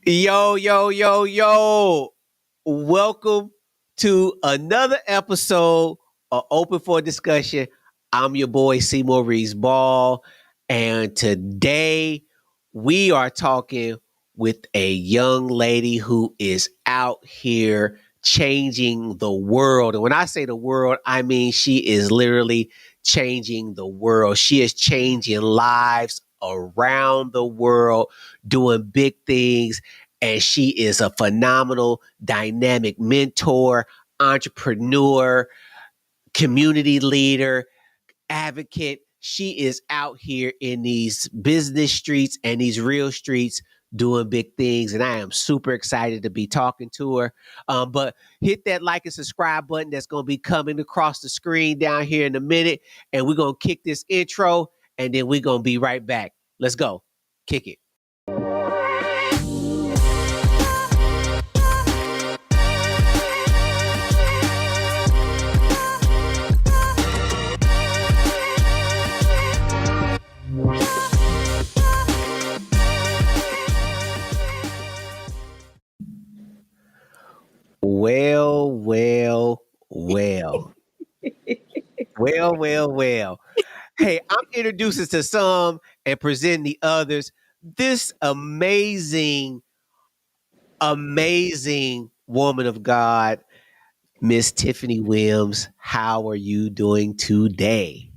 Yo, yo, yo, yo. Welcome to another episode of Open for Discussion. I'm your boy, Seymour Reese Ball. And today we are talking with a young lady who is out here changing the world. And when I say the world, I mean she is literally changing the world. She is changing lives around the world, doing big things, and she is a phenomenal, dynamic mentor, entrepreneur, community leader, advocate. She is out here in these business streets and these real streets doing big things. And I am super excited to be talking to her. But hit that like and subscribe button that's going to be coming across the screen down here in a minute. And we're going to kick this intro and then we're going to be right back. Let's go. Kick it. Well, well, well. Well. Hey, I'm introducing to some and presenting the others. This amazing woman of God, Miss Tiffaney Williams. How are you doing today?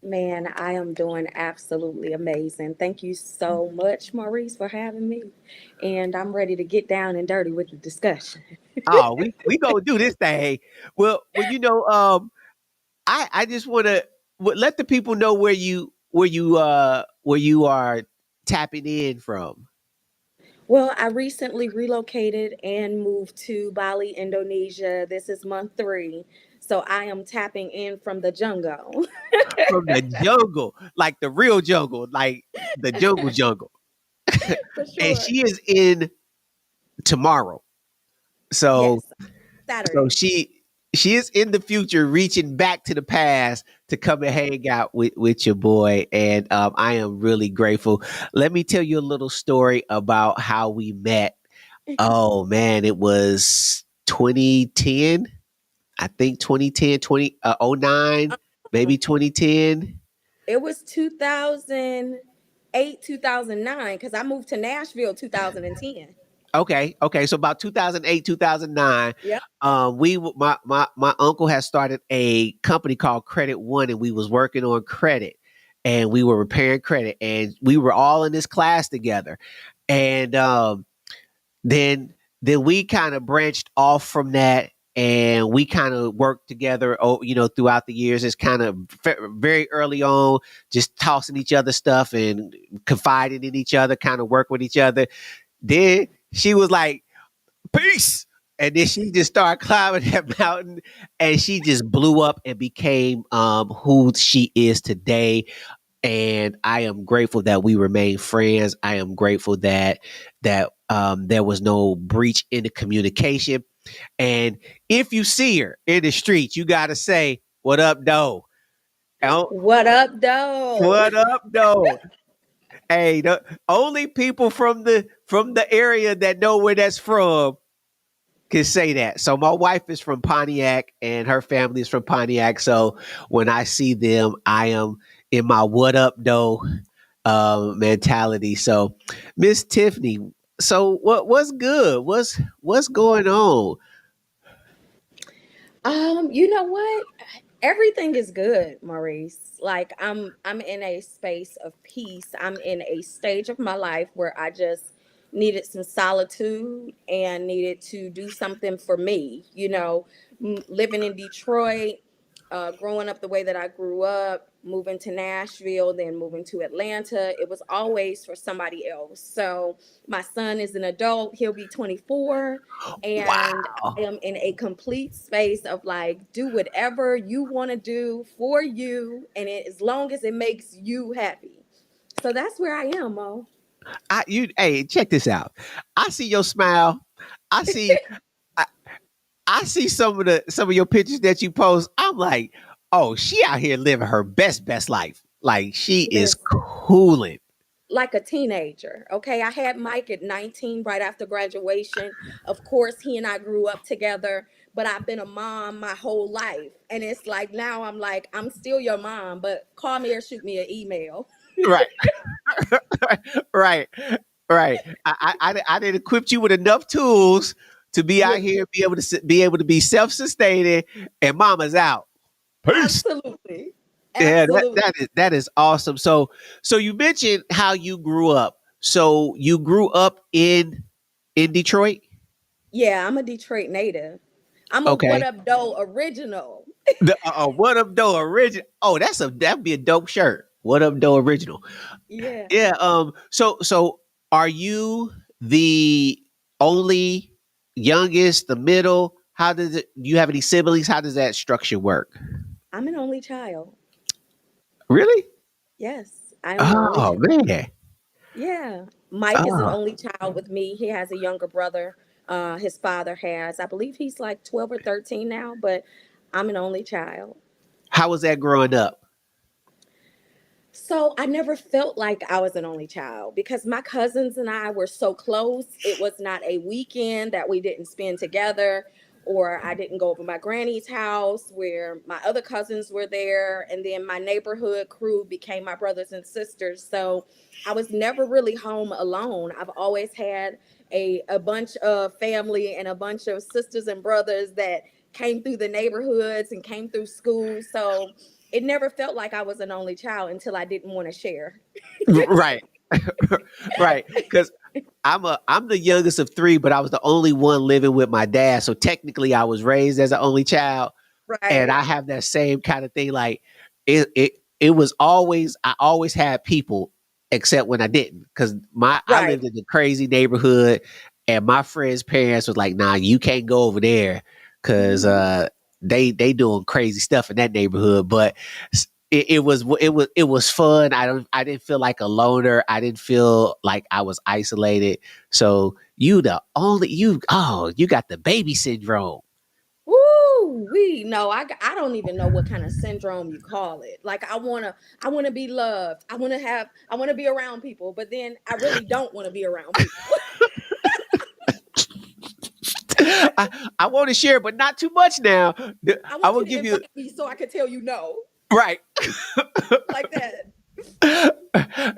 Man, I am doing absolutely amazing. Thank you so much, Maurice, for having me. And I'm ready to get down and dirty with the discussion. Oh, we gonna do this thing. I just want to let the people know where you are tapping in from. Well, I recently relocated and moved to Bali, Indonesia. This is month 3. So I am tapping in from the jungle. From the jungle, like the real jungle, like the jungle. For And sure. she is in tomorrow. So Yes, so Saturday. she is in the future reaching back to the past to come and hang out with your boy. And I am really grateful. Let me tell you a little story about how we met. Oh man, it was 2010. I think 2010, 09, maybe 2010. It was 2008, 2009, because I moved to Nashville 2010. Okay. So about 2008, 2009, Yep. my uncle had started a company called Credit One, and we was working on credit, and we were repairing credit, and we were all in this class together, and then we kind of branched off from that. And we kind of worked together, throughout the years. It's kind of very early on, just tossing each other stuff and confiding in each other, kind of work with each other. Then she was like, peace. And then she just started climbing that mountain and she just blew up and became who she is today. And I am grateful that we remain friends. I am grateful that there was no breach in the communication. And if you see her in the street, you gotta say, "What up, though? What up, though? What up, though?" Hey, the only people from the area that know where that's from can say that. So my wife is from Pontiac and her family is from Pontiac. So when I see them, I am in my what up though mentality. So Miss Tiffany, so what's good? What's going on? You know what? Everything is good, Maurice. Like I'm in a space of peace. I'm in a stage of my life where I just needed some solitude and needed to do something for me. Living in Detroit, growing up the way that I grew up, moving to Nashville, then moving to Atlanta, it was always for somebody else. So my son is an adult, he'll be 24, and I Wow. am in a complete space of like, do whatever you want to do for you, and as long as it makes you happy. So that's where I am, Mo. Hey, check this out. I see your smile. I see I, I see some of your pictures that you post. I'm like, oh, she out here living her best life. Like she is Listen. cooling. like a teenager. Okay. I had Mike at 19 right after graduation. Of course, he and I grew up together, but I've been a mom my whole life. And it's like now I'm like, I'm still your mom, but call me or shoot me an email. Right. Right. Right. I didn't equip you with enough tools to be out Look, here, be able to be self-sustaining, and mama's out. Peace. absolutely. Yeah, Absolutely. that is awesome. So you mentioned how you grew up. So you grew up in Detroit? Yeah, I'm a Detroit native. I'm a what Okay. up, doe original. The What Up Doe original. Oh, that'd be a dope shirt. What Up Doe original. Yeah. Yeah. So are you the only youngest, the middle? How does it? Do you have any siblings? How does that structure work? I'm an only child. Really? Yes, I am an only Oh child. man. Yeah. Mike is an Oh, only child with me. He has a younger brother. His father has, I believe he's like 12 or 13 now, but I'm an only child. how was that growing up? So I never felt like I was an only child because my cousins and I were so close. It was not a weekend that we didn't spend together, or I didn't go over my granny's house where my other cousins were there. And then my neighborhood crew became my brothers and sisters. So I was never really home alone. I've always had a bunch of family and a bunch of sisters and brothers that came through the neighborhoods and came through school. So it never felt like I was an only child until I didn't want to share. Right. Right. Because I'm the youngest of three, but I was the only one living with my dad. So technically, I was raised as an only child, and Right. I have that same kind of thing. Like it was always I always had people, except when I didn't, because my I Right. lived in a crazy neighborhood, and my friends' parents was like, "Nah, you can't go over there, because Hmm. they doing crazy stuff in that neighborhood." But it was fun. I didn't feel like a loner. I didn't feel like I was isolated. So you got the baby syndrome. Woo, we no, I don't even know what kind of syndrome you call it. Like I wanna be loved. I wanna be around people, but then I really don't want to be around people. I want to share, but not too much now. I I want will you to give you invite me so I can tell you no, right. like that.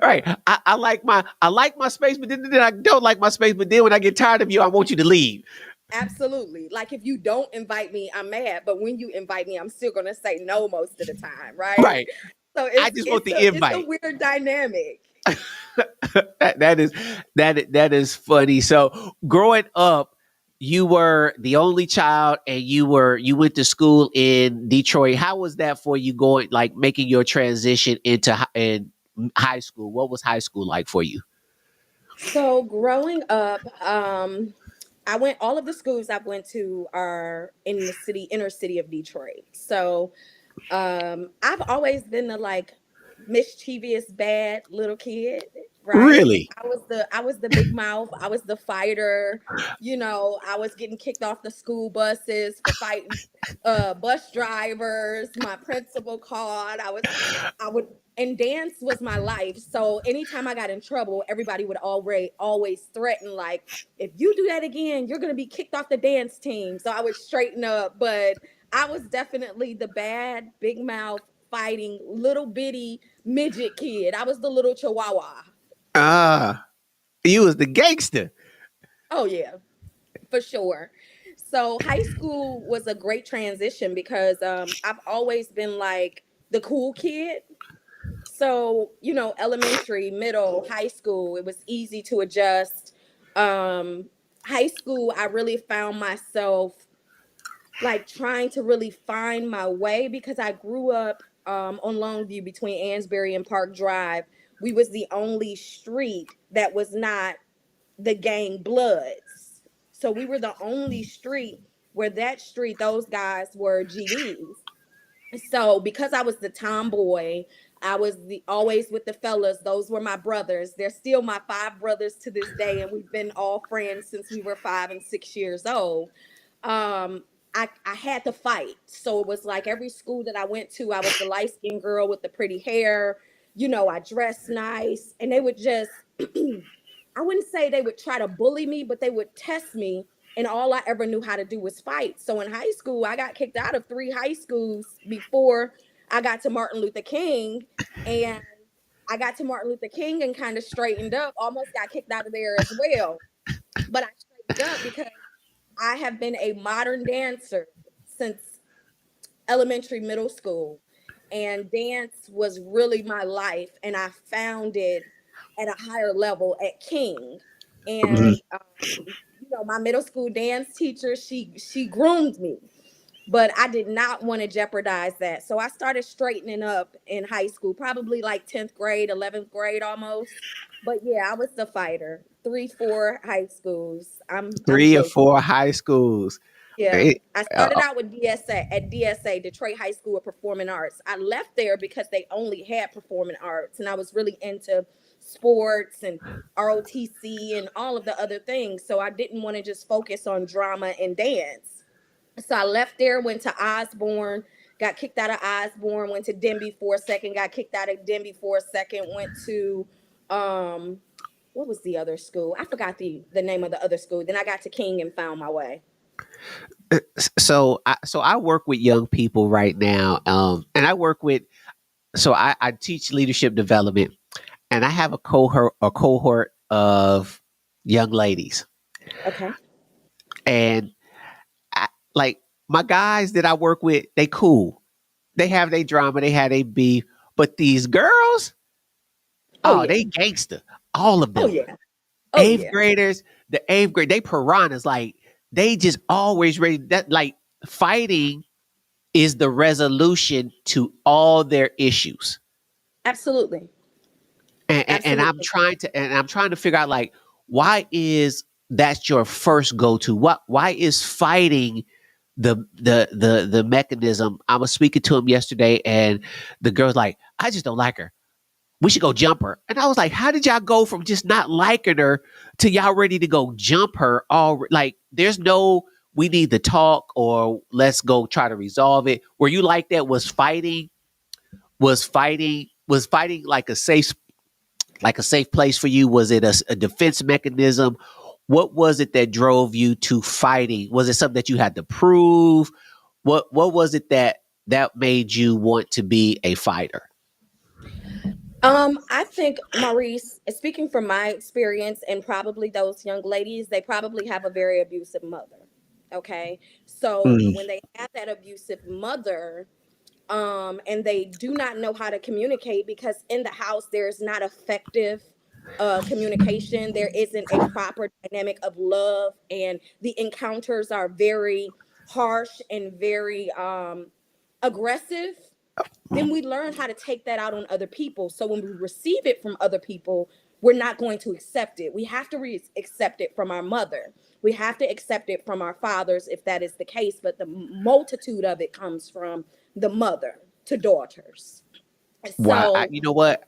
Right. I like my space, but then I don't like my space. But then when I get tired of you, I want you to leave. Absolutely. Like if you don't invite me, I'm mad. But when you invite me, I'm still gonna say no most of the time, right? Right. So I just want the it's a invite. weird dynamic. That is that is funny. So growing up, you were the only child, and you went to school in Detroit. How was that for you, going like making your transition into in high school? What was high school like for you? So growing up, I went all of the schools I've went to are in the inner city of Detroit. So I've always been the like mischievous bad little kid, right? Really? I was the big mouth, I was the fighter. I was getting kicked off the school buses for fighting bus drivers. My principal called. I would and dance was my life. So anytime I got in trouble, everybody would always threaten, like, if you do that again, you're gonna be kicked off the dance team. So I would straighten up, but I was definitely the bad, big mouth, fighting, little bitty midget kid. I was the little chihuahua. Ah, you was the gangster. Oh, yeah, for sure. So high school was a great transition because I've always been like the cool kid. So, elementary, middle, high school, it was easy to adjust. Um, High school, I really found myself like trying to really find my way because I grew up on Longview between Ansbury and Park Drive. We was the only street that was not the gang Bloods. So we were the only street where that street, those guys were GDs. So because I was the tomboy, I was the always with the fellas. Those were my brothers. They're still my five brothers to this day, and we've been all friends since we were 5 and 6 years old. I had to fight. So it was like every school that I went to, I was the light skinned girl with the pretty hair. I dressed nice, and they would just I wouldn't say they would try to bully me, but they would test me. And all I ever knew how to do was fight. So in high school, I got kicked out of 3 high schools before I got to Martin Luther King. And I got to Martin Luther King and kind of straightened up, almost got kicked out of there as well. But I straightened up because I have been a modern dancer since elementary, middle school. And dance was really my life. And I found it at a higher level at King. And my middle school dance teacher, she groomed me, but I did not want to jeopardize that. So I started straightening up in high school, probably like 10th grade, 11th grade almost. But yeah, I was the fighter. 3, 4 high schools. I'm Three or guilty. four high schools. Yeah. It- I uh, started out with DSA, Detroit High School of Performing Arts. I left there because they only had performing arts, and I was really into sports and ROTC and all of the other things. So I didn't want to just focus on drama and dance. So I left there, went to Osborne, got kicked out of Osborne, went to Denby for a second, got kicked out of Denby for a second, went to um what was the other school? I forgot the name of the other school. Then I got to King and found my way. so I work with young people right now, and I teach leadership development, and I have a cohort of young ladies, Okay. and like my guys that I work with, they cool. They have their drama, they have their beef, but these girls, Oh oh, yeah. they gangster, all of Oh them. yeah. Oh Eighth yeah. graders, the eighth grade, they piranhas. Like they just always ready. That like fighting is the resolution to all their issues. Absolutely. And I'm Absolutely. trying to figure out like why is that's your first go to? Why is fighting the mechanism? I was speaking to him yesterday, and the girl's like, I just don't like her. We should go jump her. And I was like, how did y'all go from just not liking her to y'all ready to go jump her? All like, there's no, we need to talk or let's go try to resolve it. Were you like that? Was fighting like a safe place for you? Was it a defense mechanism? What was it that drove you to fighting? Was it something that you had to prove? What was it that made you want to be a fighter? I think, Maurice, speaking from my experience, and probably those young ladies, they probably have a very abusive mother. Okay. So Mm. when they have that abusive mother, and they do not know how to communicate because in the house there's not effective communication. There isn't a proper dynamic of love, and the encounters are very harsh and very aggressive. Then we learn how to take that out on other people. So when we receive it from other people, we're not going to accept it. We have to accept it from our mother. We have to accept it from our fathers if that is the case. But the multitude of it comes from the mother to daughters. Wow, So you know what?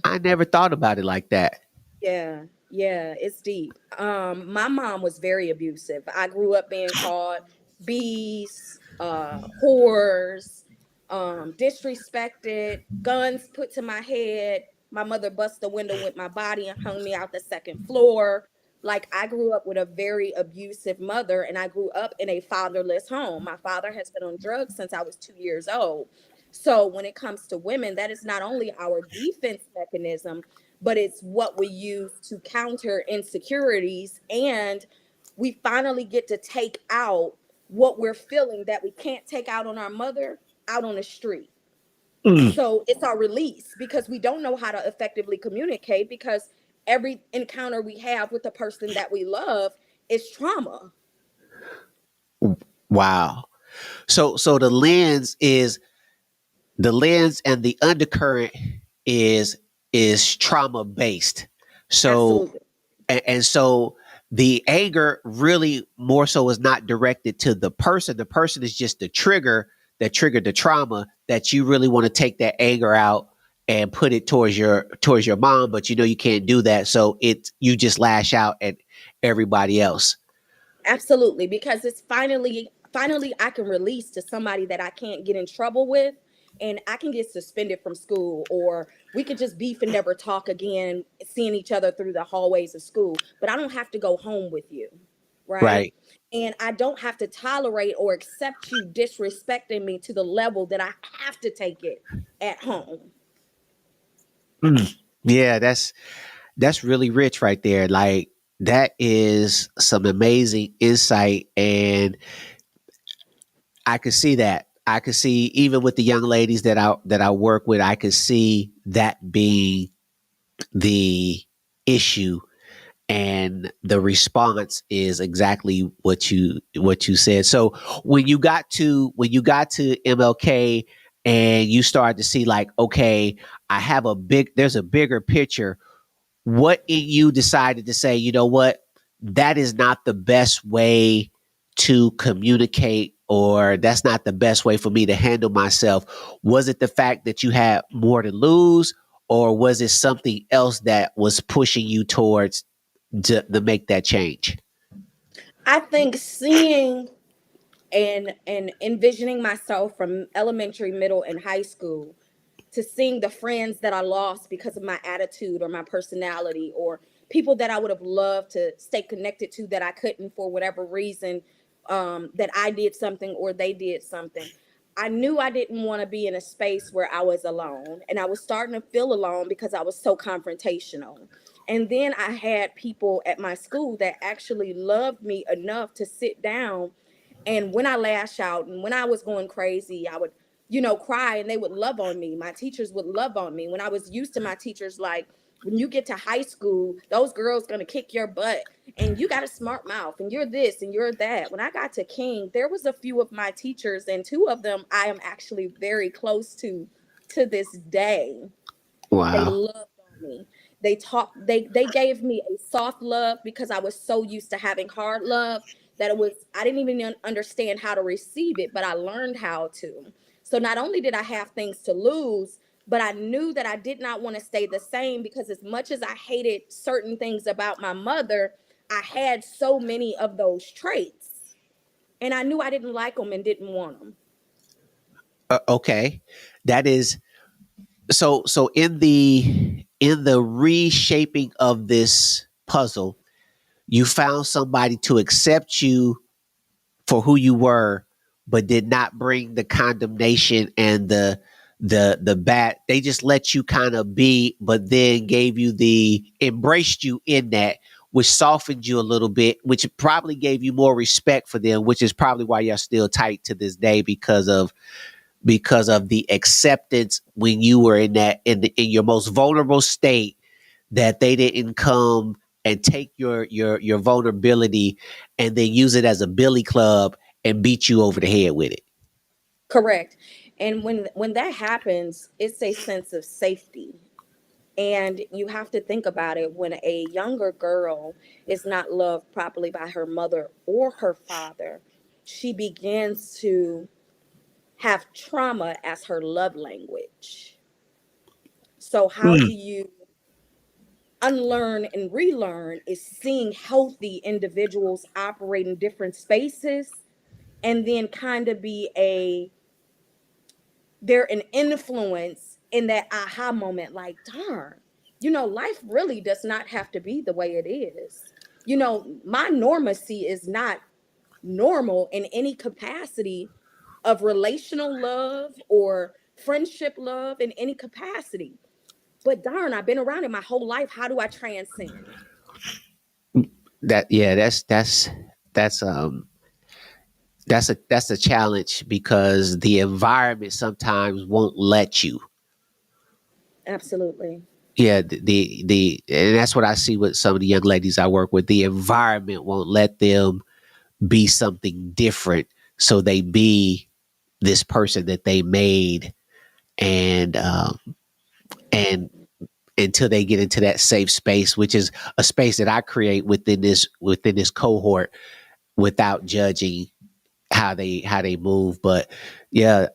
I never thought about it like that. yeah, yeah, it's deep. My mom was very abusive. I grew up being called bees, whores, disrespected, guns put to my head. My mother bust the window with my body and hung me out the second floor. Like I grew up with a very abusive mother, and I grew up in a fatherless home. My father has been on drugs since I was 2 years old. So when it comes to women, that is not only our defense mechanism, but it's what we use to counter insecurities. And we finally get to take out what we're feeling that we can't take out on our mother out on the street. Mm. So it's our release because we don't know how to effectively communicate because every encounter we have with the person that we love is trauma. Wow. So the lens and the undercurrent is is trauma based. So Absolutely. and so the anger really more so is not directed to the person. The person is just the trigger that triggered the trauma that you really want to take that anger out and put it towards your mom, but you know you can't do that. So it you just lash out at everybody else. Absolutely, because it's finally I can release to somebody that I can't get in trouble with, and I can get suspended from school or We could just beef and never talk again, seeing each other through the hallways of school, but I don't have to go home with you, right? Right. And I don't have to tolerate or accept you disrespecting me to the level that I have to take it at home. Mm. Yeah, that's really rich right there. Like that is some amazing insight, and I could see that. I could see even with the young ladies that I work with, I could see that being the issue, and the response is exactly what you said. So when you got to MLK and you started to see like, okay, there's a bigger picture. What in you decided to say, you know what, that is not the best way to communicate, or that's not the best way for me to handle myself? Was it the fact that you had more to lose, or was it something else that was pushing you towards to make that change? I think seeing and envisioning myself from elementary, middle, and high school to seeing the friends that I lost because of my attitude or my personality, or people that I would have loved to stay connected to that I couldn't for whatever reason, that I did something or they did something. I knew I didn't want to be in a space where I was alone, and I was starting to feel alone because I was so confrontational. And then I had people at my school that actually loved me enough to sit down, and when I lash out and when I was going crazy, I would, cry, and they would love on me. My teachers would love on me. When I was used to my teachers, like, when you get to high school, those girls gonna kick your butt, and you got a smart mouth, and you're this and you're that. When I got to King, there was a few of my teachers, and two of them I am actually very close to this day. They Wow. loved on me. They gave me a soft love because I was so used to having hard love that I didn't even understand how to receive it, but I learned how to. So not only did I have things to lose, but I knew that I did not want to stay the same, because as much as I hated certain things about my mother, I had so many of those traits, and I knew I didn't like them and didn't want them. Okay, that is so in the reshaping of this puzzle, you found somebody to accept you for who you were, but did not bring the condemnation and the bad. They just let you kind of be, but then gave you the embraced you in that, which softened you a little bit, which probably gave you more respect for them, which is probably why you're still tight to this day, because of the acceptance when you were in your most vulnerable state, that they didn't come and take your vulnerability and then use it as a billy club and beat you over the head with it. Correct. And when that happens, it's a sense of safety. And you have to think about it: when a younger girl is not loved properly by her mother or her father, she begins to have trauma as her love language. So, how do Mm. you unlearn and relearn? Is seeing healthy individuals operate in different spaces, and then kind of be they're an influence in that aha moment, like, darn, life really does not have to be the way it is. My normacy is not normal in any capacity of relational love or friendship love in any capacity. But darn, I've been around it my whole life. How do I transcend? That yeah, that's a challenge, because the environment sometimes won't let you. Absolutely. Yeah, the and that's what I see with some of the young ladies I work with. The environment won't let them be something different, so they be this person that they made, and until they get into that safe space, which is a space that I create within this cohort, without judging how they move. But yeah,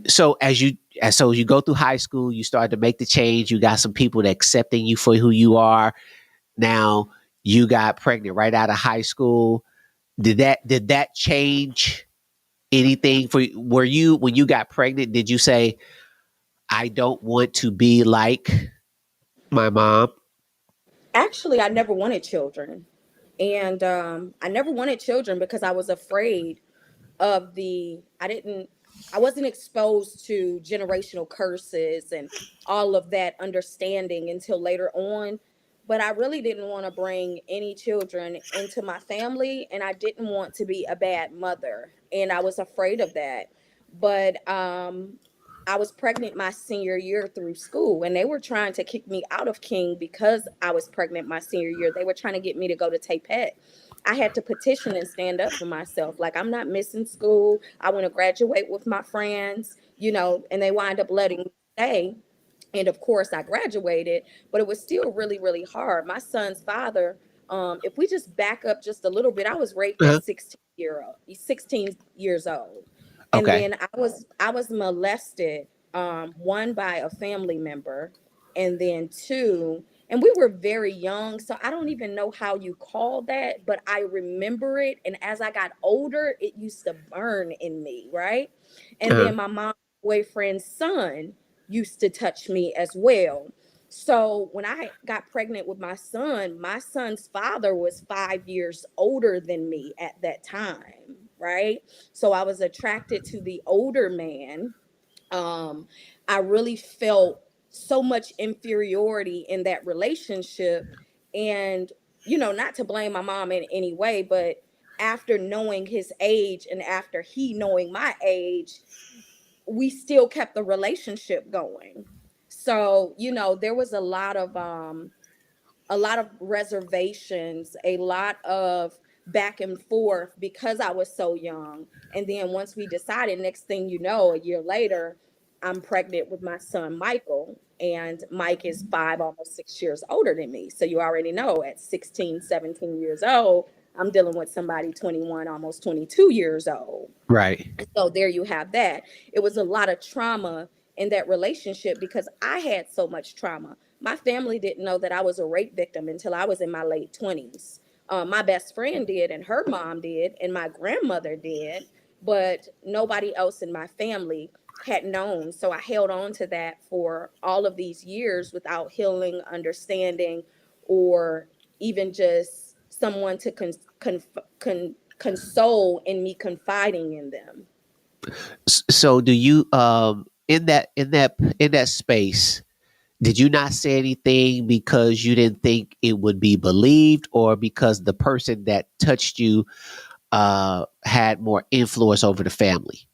so you go through high school, you start to make the change. You got some people that accepting you for who you are. Now you got pregnant right out of high school. Did that change anything for you? Were you, when you got pregnant, did you say, I don't want to be like my mom? Actually, I never wanted children. And I never wanted children because I was afraid of I wasn't exposed to generational curses and all of that understanding until later on. But I really didn't want to bring any children into my family, and I didn't want to be a bad mother, and I was afraid of that. But I was pregnant my senior year through school, and they were trying to kick me out of King because I was pregnant my senior year. They were trying to get me to go to Tapet. I had to petition and stand up for myself. Like, I'm not missing school. I want to graduate with my friends, and they wind up letting me stay. And of course, I graduated, but it was still really, really hard. My son's father, if we just back up just a little bit, I was raped at Uh-huh. 16 years old. And Okay. then I was molested, one by a family member, and then two, and we were very young, so I don't even know how you call that, but I remember it. And as I got older, it used to burn in me, right? And Uh-huh. then my mom's boyfriend's son used to touch me as well. So when I got pregnant with my son's father was 5 years older than me at that time, right? So I was attracted to the older man. um I really felt so much inferiority in that relationship. And not to blame my mom in any way, but after knowing his age and after he knowing my age, we still kept the relationship going. So there was a lot of reservations, a lot of back and forth because I was so young. And then once we decided, next thing you know, a year later, I'm pregnant with my son, Michael. And Mike is 5, almost 6 years older than me. So you already know at 16, 17 years old, I'm dealing with somebody 21, almost 22 years old. Right. So there you have that. It was a lot of trauma in that relationship because I had so much trauma. My family didn't know that I was a rape victim until I was in my late 20s. My best friend did, and her mom did, and my grandmother did, but nobody else in my family had known. So I held on to that for all of these years without healing, understanding, or even just someone to console in me confiding in them. So do you in that space, did you not say anything because you didn't think it would be believed, or because the person that touched you had more influence over the family?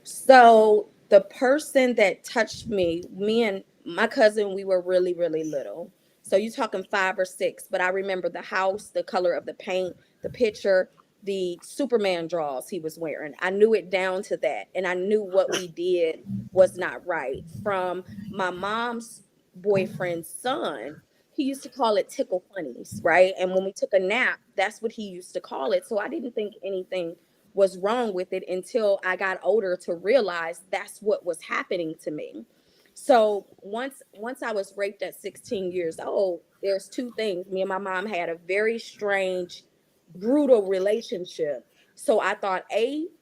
So the person that touched me and my cousin, we were really, really little. So you talking 5 or 6, but I remember the house, the color of the paint, the picture, the Superman draws he was wearing. I knew it down to that. And I knew what we did was not right. From my mom's boyfriend's son, he used to call it tickle funnies, right? And when we took a nap, that's what he used to call it. So I didn't think anything was wrong with it until I got older to realize that's what was happening to me. So once I was raped at 16 years old, there's two things. Me and my mom had a very strange, brutal relationship. So I thought,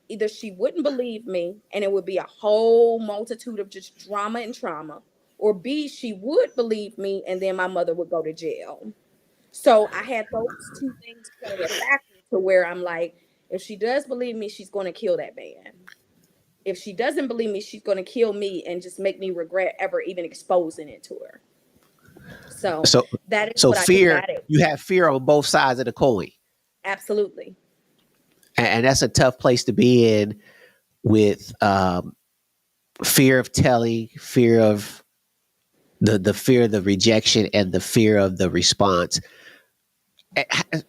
either she wouldn't believe me and it would be a whole multitude of just drama and trauma, or B, she would believe me and then my mother would go to jail. So I had those two things playing a factor to where I'm like, if she does believe me, she's going to kill that man. If she doesn't believe me, she's going to kill me and just make me regret ever even exposing it to her. So So that is so what I came fear, at it. you have fear on both sides of the coin. Absolutely. And that's a tough place to be in, with fear of telling, fear of the fear of the rejection, and the fear of the response.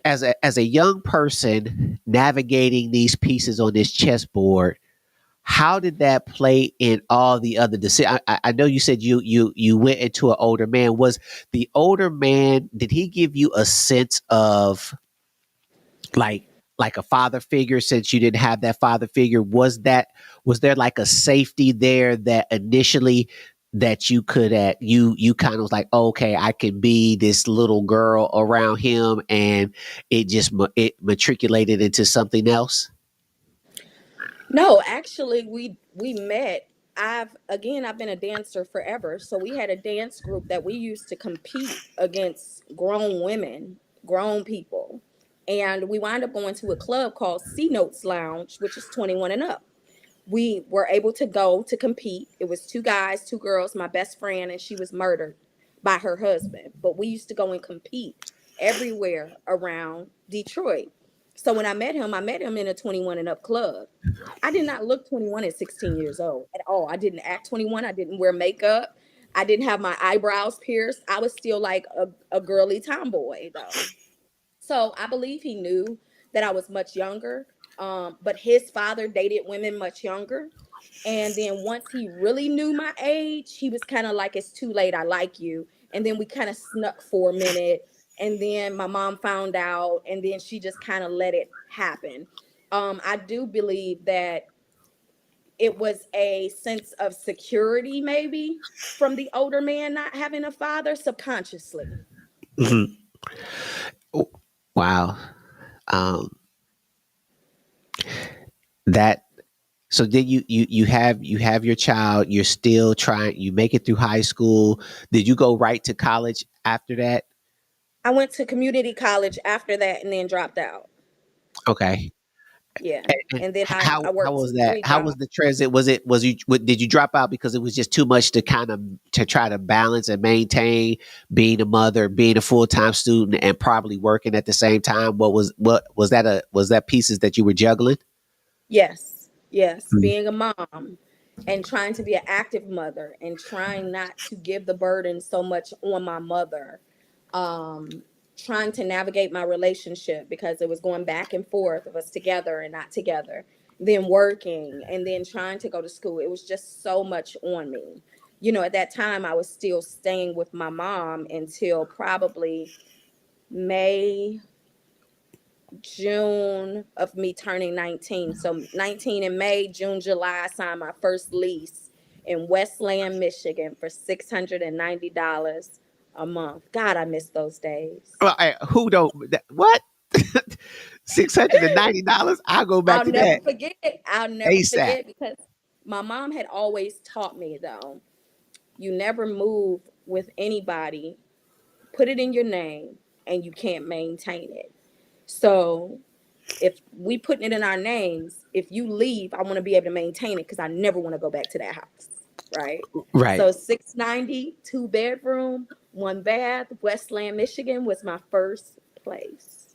As a young person navigating these pieces on this chessboard, how did that play in all the other decisions? I know you said you went into an older man. Was the older man, did he give you a sense of, like like a father figure, since you didn't have that father figure? Was there like a safety there that initially, that you could at you kind of was like, okay, I can be this little girl around him, and it matriculated into something else? No, actually we met. I've been a dancer forever. So we had a dance group that we used to compete against grown women, grown people. And we wound up going to a club called C Notes Lounge, which is 21 and up. We were able to go to compete. It was two guys, two girls, my best friend, and she was murdered by her husband. But we used to go and compete everywhere around Detroit. So when I met him in a 21 and up club. I did not look 21 at 16 years old at all. I didn't act 21. I didn't wear makeup. I didn't have my eyebrows pierced. I was still like a girly tomboy though. So I believe he knew that I was much younger. But his father dated women much younger. And then once he really knew my age, he was kind of like, it's too late. I like you. And then we kind of snuck for a minute. And then my mom found out. And then she just kind of let it happen. I do believe that it was a sense of security, maybe from the older man not having a father subconsciously. Mhm. Wow. Um, that so then you have your child. You're still trying. You make it through high school. Did you go right to college after that? I went to community college after that and then dropped out. Okay. Yeah. And And then I how worked was that? three How was jobs. the transit? Did you drop out because it was just too much to try to balance and maintain being a mother, being a full time student, and probably working at the same time? Was that pieces that you were juggling? Yes, yes. Mm. Being a mom and trying to be an active mother and trying not to give the burden so much on my mother. Um, Trying to navigate my relationship because it was going back and forth of us together and not together. Then working and then trying to go to school. It was just so much on me. You know, at that time, I was still staying with my mom until probably May June of me turning 19. So 19 in May, June, July, I signed my first lease in Westland, Michigan for $690 a month. God, I miss those days. Well, who don't? What? $690? I'll go back I'll to never that forget. I'll never ASAP. forget because my mom had always taught me though, you never move with anybody, put it in your name, and you can't maintain it. So if we putting it in our names, if you leave, I want to be able to maintain it because I never want to go back to that house. Right. Right. So 690, two-bedroom, one bath, Westland, Michigan was my first place.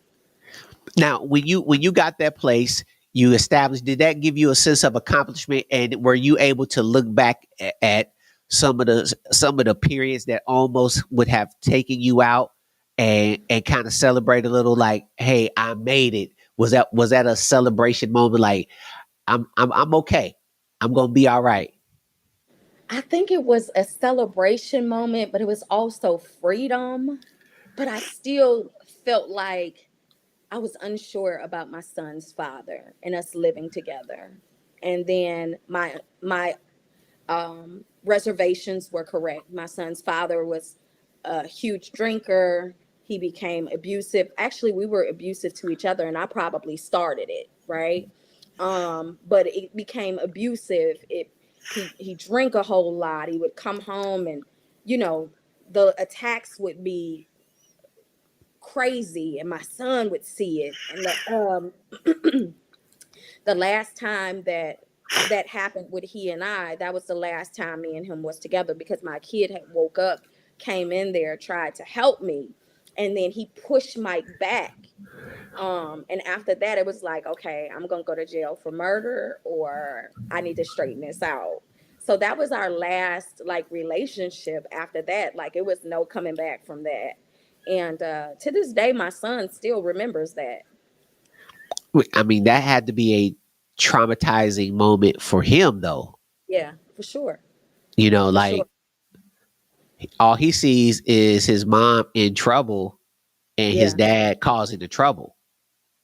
Now, when you got that place, you established. Did that give you a sense of accomplishment? And were you able to look back at some of the periods that almost would have taken you out, and kind of celebrate a little, like, hey, I made it. Was that a celebration moment? Like, I'm okay. I'm gonna be all right. I think it was a celebration moment, but it was also freedom. But I still felt like I was unsure about my son's father and us living together. And then my reservations were correct. My son's father was a huge drinker. He became abusive. Actually, we were abusive to each other, and I probably started it, right? But it became abusive. He drank a whole lot. He would come home, and you know, the attacks would be crazy, and my son would see it. And the last time that happened with he and I, that was the last time me and him was together because my kid had woke up, came in there, tried to help me, and then he pushed Mike back. And after that, it was like, okay, I'm gonna go to jail for murder, or I need to straighten this out. So that was our last like relationship. After that, like it was no coming back from that. And to this day, my son still remembers that. I mean, that had to be a traumatizing moment for him, though. Yeah, for sure, for sure. Like, all he sees is his mom in trouble and his Yeah. dad causing the trouble.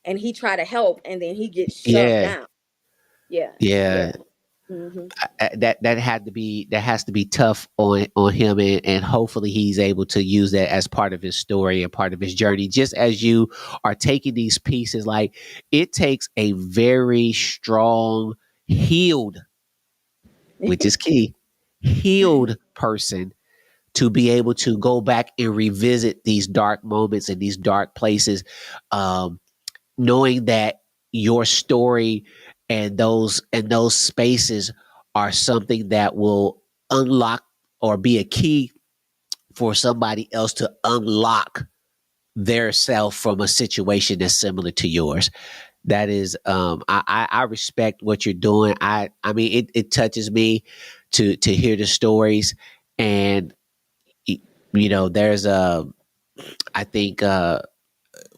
And he try to help and then he gets shoved Yeah, down. Yeah, yeah. yeah. Hmm. That has to be tough on him, and hopefully he's able to use that as part of his story and part of his journey. Just as you are taking these pieces, like, it takes a very strong, healed which is key, healed person to be able to go back and revisit these dark moments and these dark places, um, knowing that your story and those spaces are something that will unlock or be a key for somebody else to unlock their self from a situation that's similar to yours. That is, I respect what you're doing. I mean, it touches me to hear the stories, and there's a, I think, and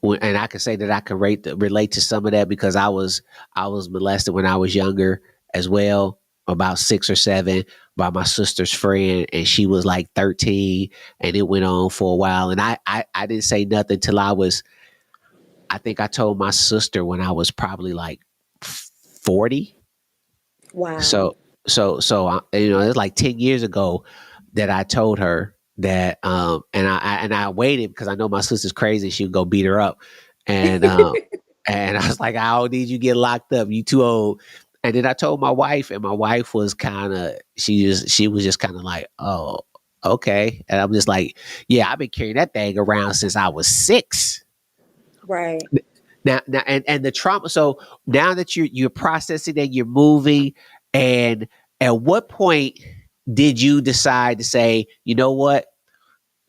I can say that I can relate to some of that because I was molested when I was younger as well, about 6 or 7, by my sister's friend, and she was like 13, and it went on for a while, and I didn't say nothing till I think I told my sister when I was probably like 40. Wow. So it's like 10 years ago that I told her that, and I waited because I know my sister's crazy. She would go beat her up, and and I was like, I don't need you to get locked up. You too old. And then I told my wife, and my wife was kind of, she was just kind of like, oh, okay. And I'm just like, yeah, I've been carrying that thing around since I was 6. Right. Now, and the trauma. So now that you're processing and you're moving, and at what point did you decide to say, you know what,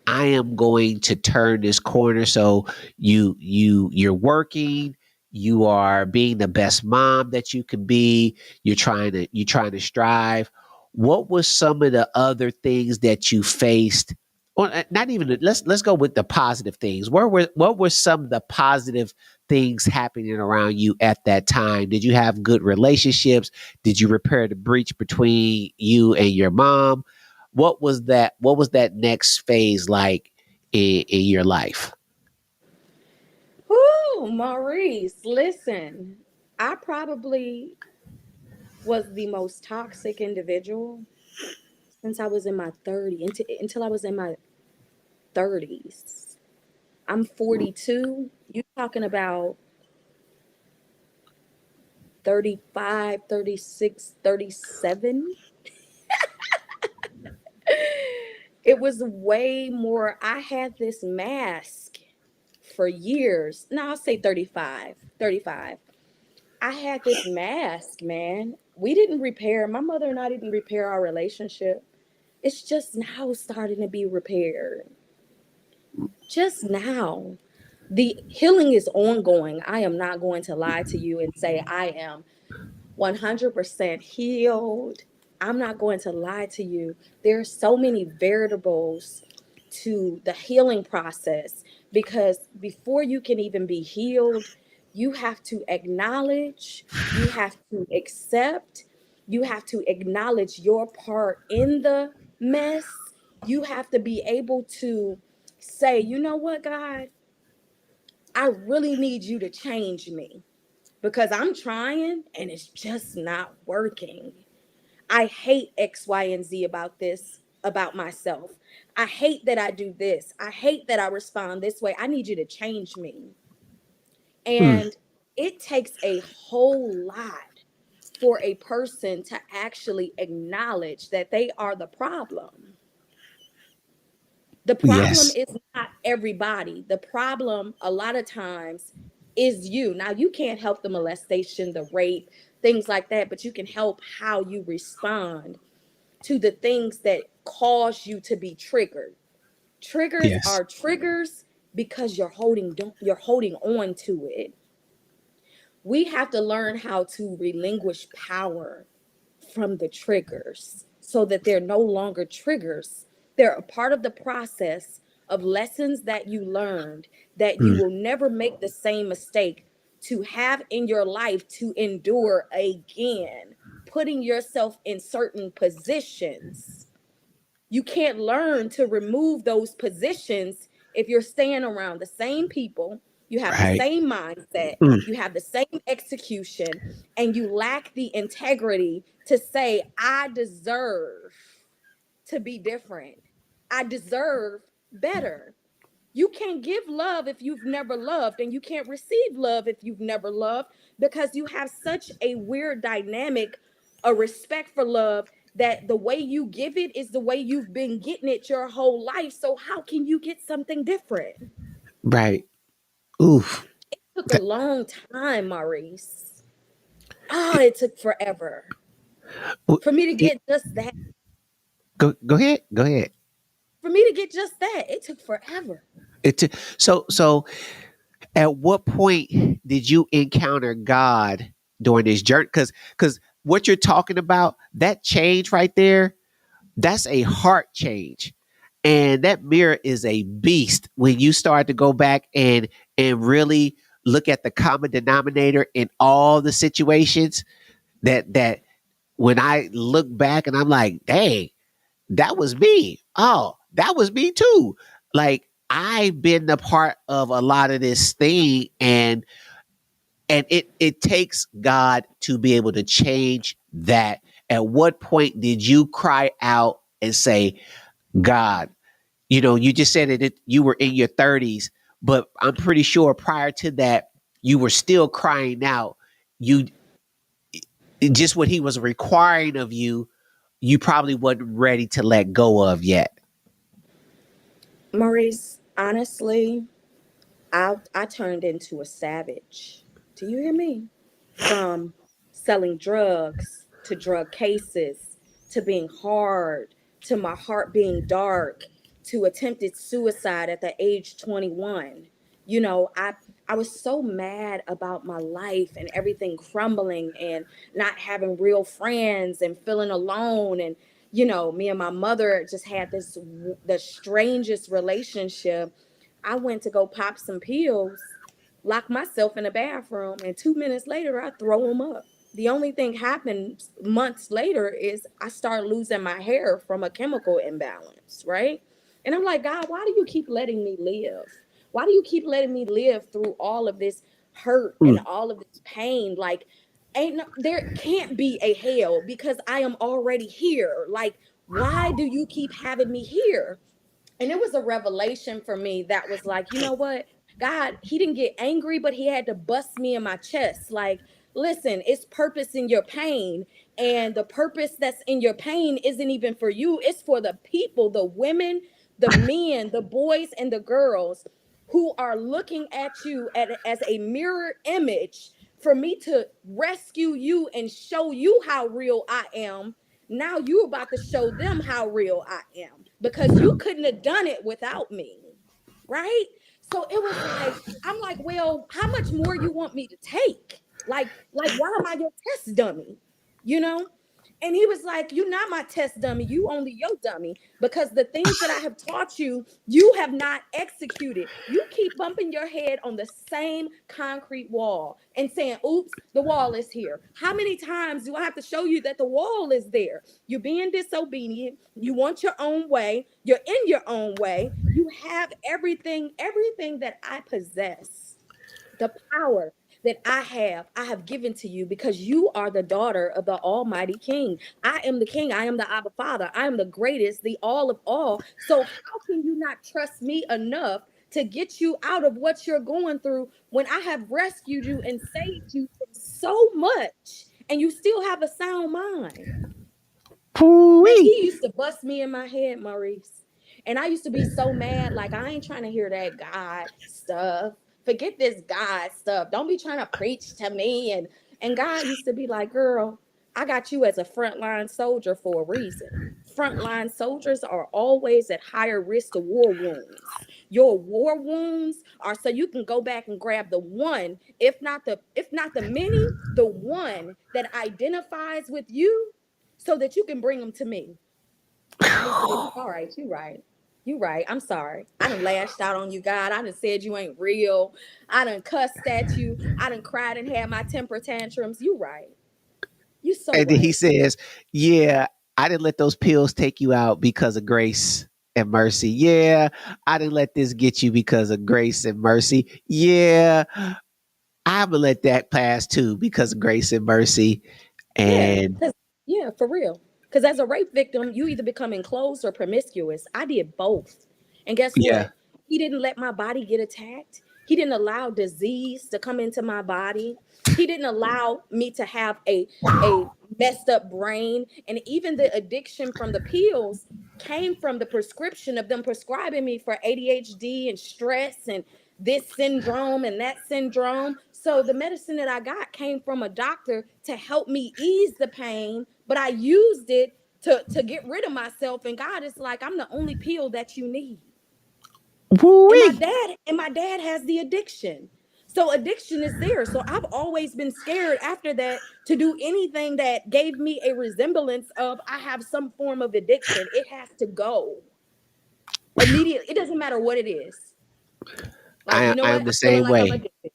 I am going to turn this corner? So you're working, you are being the best mom that you can be. You're trying to strive. What was some of the other things that you faced? Or not even, let's go with the positive things. What were some of the positive things happening around you at that time? Did you have good relationships? Did you repair the breach between you and your mom? What was that next phase like in your life? Whoo, Maurice, listen. I probably was the most toxic individual since I was in my 30s, until I was in my 30s. I'm 42. You talking about 35, 36, 37? It was way more. I had this mask for years. No, I'll say 35. 35. I had this mask, man. We didn't repair, my mother and I didn't repair our relationship. It's just now starting to be repaired. Just now. The healing is ongoing. I am not going to lie to you and say I am 100% healed. I'm not going to lie to you. There's so many variables to the healing process, because before you can even be healed, you have to acknowledge, you have to accept, you have to acknowledge your part in the mess. You have to be able to say, you know what, God, I really need you to change me because I'm trying and it's just not working. I hate X, Y, and Z about this, about myself. I hate that I do this. I hate that I respond this way. I need you to change me. Mm, And it takes a whole lot for a person to actually acknowledge that they are the problem. The problem yes. is not everybody. The problem, a lot of times, is you. Now, you can't help the molestation, the rape, things like that, but you can help how you respond to the things that cause you to be triggered. Triggers Yes. are triggers because you're holding on to it. We have to learn how to relinquish power from the triggers so that they're no longer triggers. They're a part of the process of lessons that you learned, that you Mm, will never make the same mistake to have in your life to endure again, putting yourself in certain positions. You can't learn to remove those positions if you're staying around the same people, you have the right. same mindset, Mm, you have the same execution, and you lack the integrity to say, I deserve to be different. I deserve better. You can't give love if you've never loved, and you can't receive love if you've never loved, because you have such a weird dynamic, a respect for love, that the way you give it is the way you've been getting it your whole life. So how can you get something different? Right. Oof. Took a long time, Maurice. Oh, it took forever W- for me to it- get just that. Go ahead. Go ahead. For me to get just that, it took forever. So at what point did you encounter God during this journey? Because what you're talking about, that change right there, that's a heart change. And that mirror is a beast when you start to go back and really look at the common denominator in all the situations that when I look back and I'm like, dang, that was me. Oh, that was me too. Like I've been a part of a lot of this thing, and it takes God to be able to change that. At what point did you cry out and say, God, you just said you were in your 30s, but I'm pretty sure prior to that, you were still crying out. You just what he was requiring of you, you probably wasn't ready to let go of yet. Maurice, honestly, I turned into a savage. Do you hear me? From selling drugs to drug cases to being hard to my heart being dark to attempted suicide at the age 21. I was so mad about my life and everything crumbling and not having real friends and feeling alone, and me and my mother just had the strangest relationship. I went to go pop some pills, lock myself in the bathroom, and 2 minutes later, I throw them up. The only thing happened months later is I start losing my hair from a chemical imbalance, right? And I'm like, God, why do you keep letting me live? Why do you keep letting me live through all of this hurt and Mm. all of this pain? Like, there can't be a hell because I am already here. Like, why do you keep having me here? And it was a revelation for me that was like, you know what? God, he didn't get angry, but he had to bust me in my chest. Like, listen, it's purpose in your pain. And the purpose that's in your pain isn't even for you, it's for the people, the women, the men, the boys, and the girls who are looking at you as a mirror image for me to rescue you and show you how real I am. Now you about to show them how real I am because you couldn't have done it without me. Right? So it was like, I'm like, well, how much more you want me to take? Like, why am I your test dummy? You know? And he was like, you're not my test dummy. You only your dummy because the things that I have taught you, you have not executed. You keep bumping your head on the same concrete wall and saying, oops, the wall is here. How many times do I have to show you that the wall is there? You're being disobedient. You want your own way. You're in your own way. You have everything that I possess, the power that I have given to you because you are the daughter of the Almighty King. I am the King. I am the Abba Father. I am the greatest, the all of all. So how can you not trust me enough to get you out of what you're going through when I have rescued you and saved you from so much and you still have a sound mind? Man, Pooh-wee. he used to bust me in my head, Maurice. And I used to be so mad. Like, I ain't trying to hear that God stuff. Forget this God stuff. Don't be trying to preach to me. And God used to be like, girl, I got you as a frontline soldier for a reason. Frontline soldiers are always at higher risk to war wounds. Your war wounds are so you can go back and grab the one, if not the many, the one that identifies with you so that you can bring them to me. And I used to be like, all right, you right. You right. I'm sorry. I done lashed out on you, God. I done said you ain't real. I done cussed at you. I done cried and had my temper tantrums. You right. You so And then he right. says, yeah, I didn't let those pills take you out because of grace and mercy. Yeah, I didn't let this get you because of grace and mercy. Yeah, I'm gonna let that pass too because of grace and mercy. Yeah. And Yeah, for real. Because as a rape victim, you either become enclosed or promiscuous. I did both. And guess yeah, what? He didn't let my body get attacked. He didn't allow disease to come into my body. He didn't allow me to have a messed up brain. And even the addiction from the pills came from the prescription of them prescribing me for ADHD and stress and this syndrome and that syndrome. So the medicine that I got came from a doctor to help me ease the pain, but I used it to get rid of myself. And God is like, I'm the only pill that you need. And my Woo-wee. dad and my dad has the addiction. So addiction is there. So I've always been scared after that to do anything that gave me a resemblance of I have some form of addiction. It has to go immediately. It doesn't matter what it is. Like, you know I what? am the I'm feeling same like I'm way. addicted.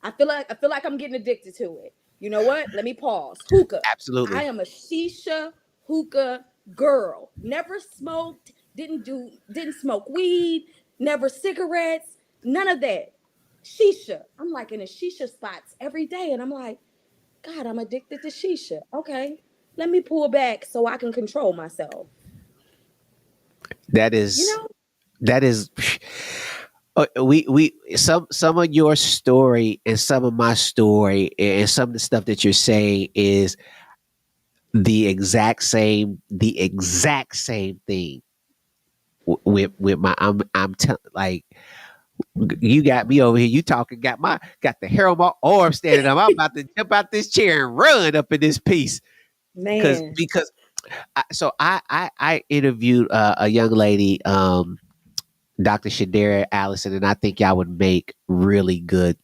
I feel like I'm getting addicted to it. You know what? Let me pause. Hookah. I Absolutely. am a shisha hookah girl. Never smoked, didn't smoke weed, never cigarettes, none of that. Shisha. I'm like in the shisha spots every day and I'm like, God, I'm addicted to shisha. Okay. Let me pull back so I can control myself. That You is know? that is we some of your story and some of my story and some of the stuff that you're saying is the exact same thing with my like you got me over here. You talking got the hair on my arm standing up. I'm about to jump out this chair and run up in this piece Man. because I interviewed a young lady, Dr. Shadera Allison, and I think y'all would make really good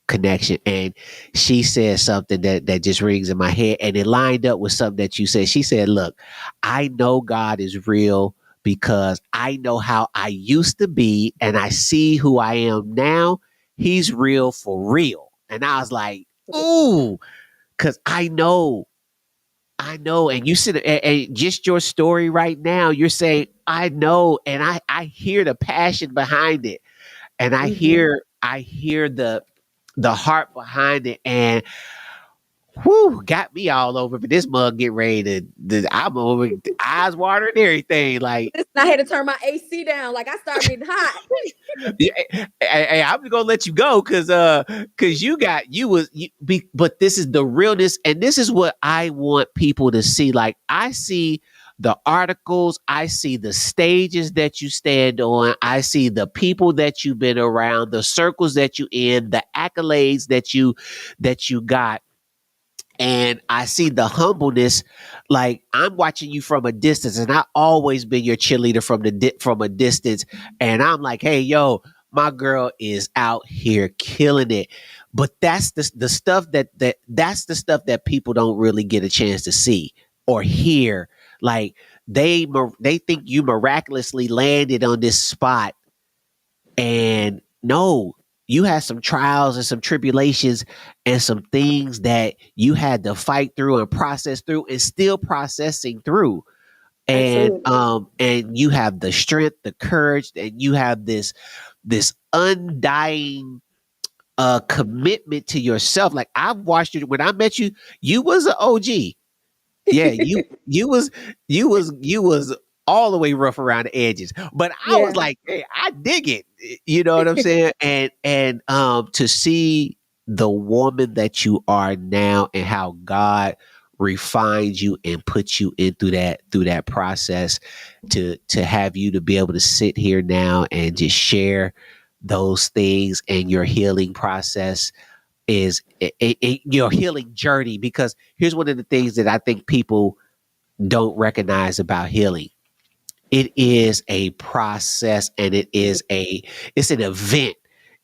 connection. And she said something that just rings in my head, and it lined up with something that you said. She said, "Look, I know God is real." Because I know how I used to be and I see who I am now. He's real for real. And I was like, ooh, because I know, and you said, and just your story right now, you're saying, I know, and I hear the passion behind it, and Mm-hmm. I hear the heart behind it, and whew, got me all over. But this mug get ready I'm over, eyes watering and everything, like. Listen, I had to turn my AC down. Like I started getting hot. Yeah, I'm gonna let you go because but this is the realness, and this is what I want people to see. Like I see the articles, I see the stages that you stand on, I see the people that you've been around, the circles that you in, the accolades that you got, and I see the humbleness. Like I'm watching you from a distance, and I always been your cheerleader from a distance. And I'm like, hey, yo, my girl is out here killing it. But that's the stuff that's the stuff that people don't really get a chance to see or hear. Like they think you miraculously landed on this spot, and no, you had some trials and some tribulations and some things that you had to fight through and process through and still processing through. Absolutely. And you have the strength, the courage, and you have this undying commitment to yourself. Like I've watched you when I met you, you was an OG. Yeah, you was all the way rough around the edges. But I was Yeah. like, hey, I dig it. You know what I'm saying? And to see the woman that you are now and how God refined you and put you in through that process to have you to be able to sit here now and just share those things and your healing process is your healing journey, because here's one of the things that I think people don't recognize about healing. It is a process, and it's an event.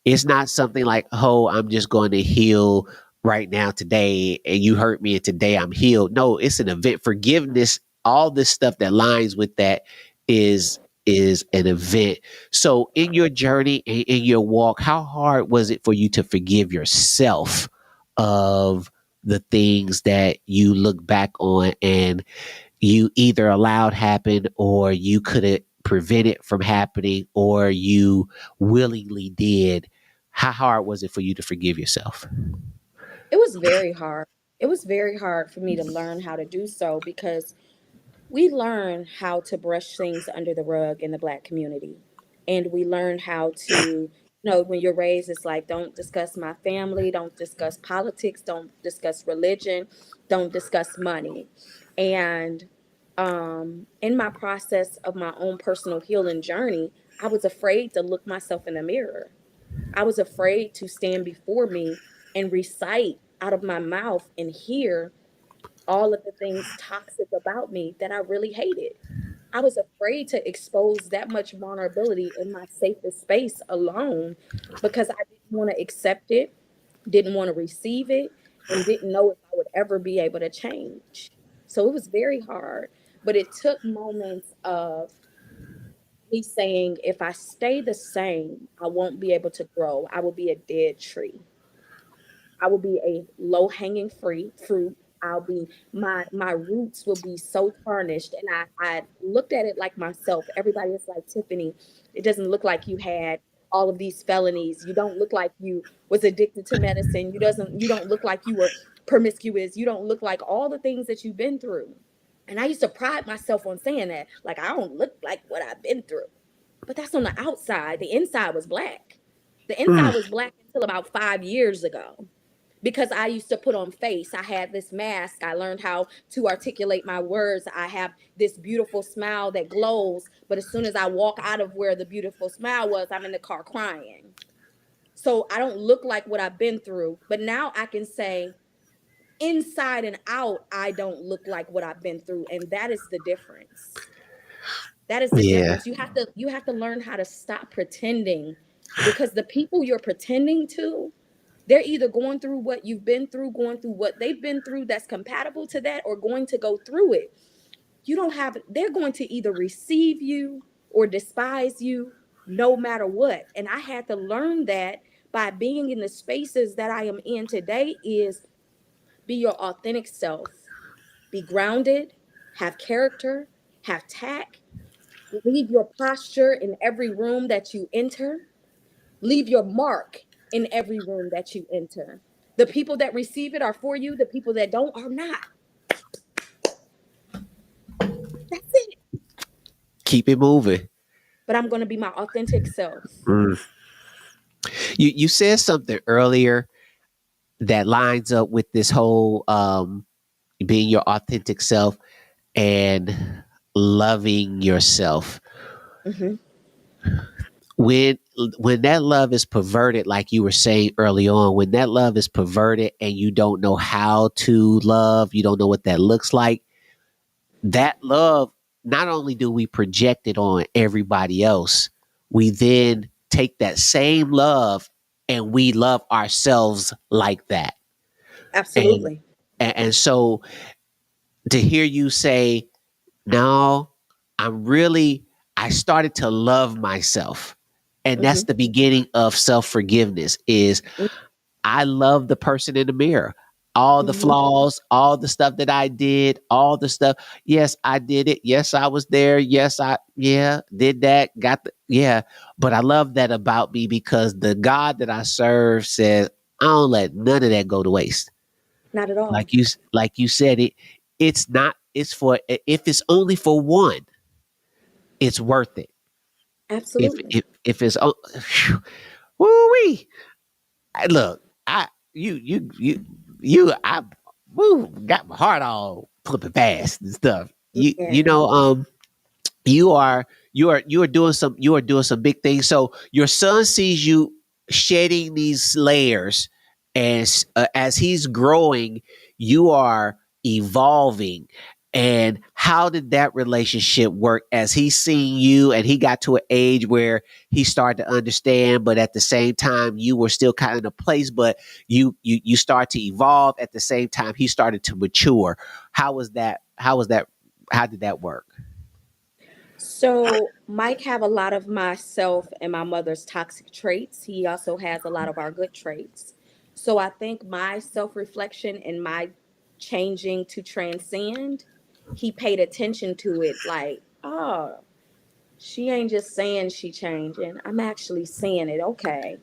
It's not something like, oh, I'm just going to heal right now today and you hurt me and today I'm healed. No, it's an event. Forgiveness, all this stuff that lines with that is is an event. So in your journey, in your walk, how hard was it for you to forgive yourself of the things that you look back on and you either allowed happen or you could have prevent it from happening or you willingly did? How hard was it for you to forgive yourself? It was very hard. It was very hard for me to learn how to do so because we learn how to brush things under the rug in the Black community. And we learn how to when you're raised, it's like, don't discuss my family, don't discuss politics, don't discuss religion, don't discuss money. And in my process of my own personal healing journey, I was afraid to look myself in the mirror. I was afraid to stand before me and recite out of my mouth and hear all of the things toxic about me that I really hated. I was afraid to expose that much vulnerability in my safest space alone because I didn't want to accept it, didn't want to receive it, and didn't know if I would ever be able to change. So it was very hard, but it took moments of me saying, if I stay the same, I won't be able to grow. I will be a dead tree. I will be a low hanging fruit. I'll be my roots will be so tarnished. And I looked at it like myself. Everybody is like, Tiffany, it doesn't look like you had all of these felonies. You don't look like you was addicted to medicine. You don't look like you were promiscuous. You don't look like all the things that you've been through. And I used to pride myself on saying that. Like, I don't look like what I've been through. But that's on the outside. The inside was black. The inside Mm. was black until about 5 years ago because I used to put on face. I had this mask. I learned how to articulate my words. I have this beautiful smile that glows. But as soon as I walk out of where the beautiful smile was, I'm in the car crying. So I don't look like what I've been through. But now I can say, inside and out, I don't look like what I've been through. And that is the difference. That is the Yeah. difference. You have to learn how to stop pretending because the people you're pretending to, they're either going through what you've been through, going through what they've been through that's compatible to that, or going to go through it. You don't have, they're going to either receive you or despise you no matter what. And I had to learn that by being in the spaces that I am in today is be your authentic self, be grounded, have character, have tact, leave your posture in every room that you enter, leave your mark in every room that you enter. The people that receive it are for you, the people that don't are not. That's it. Keep it moving. But I'm going to be my authentic self. Mm. You said something earlier that lines up with this whole being your authentic self and loving yourself. Hmm. when when that love is perverted, like you were saying early on, when that love is perverted and you don't know how to love, you don't know what that looks like, that love, not only do we project it on everybody else, we then take that same love and we love ourselves like that. and Absolutely. and so to hear you say, no, I'm really, I started to love myself. And that's Hmm. the beginning of self forgiveness is I love the person in the mirror. All the Hmm. flaws, all the stuff that I did, all the stuff. Yes, I did it. Yes, I was there. Yes, yeah, did that. Got yeah. But I love that about me because the God that I serve says, I don't let none of that go to waste. Not at all. Like you said, it's not, it's for, if it's only for one, it's worth it. If Absolutely. if it's woo wee. Look, I I woo, got my heart all pumping fast and stuff. You Yeah. know, you are doing some big things. So your son sees you shedding these layers, and as he's growing, you are evolving. And how did that relationship work as he's seeing you and he got to an age where he started to understand, but at the same time you were still kind of in a place, but you start to evolve at the same time he started to mature. How was that how did that work? So Mike have a lot of myself and my mother's toxic traits. He also has a lot of our good traits. So I think my self-reflection and my changing to transcend, he paid attention to it like, oh, she ain't just saying she changing. I'm actually seeing it. Okay.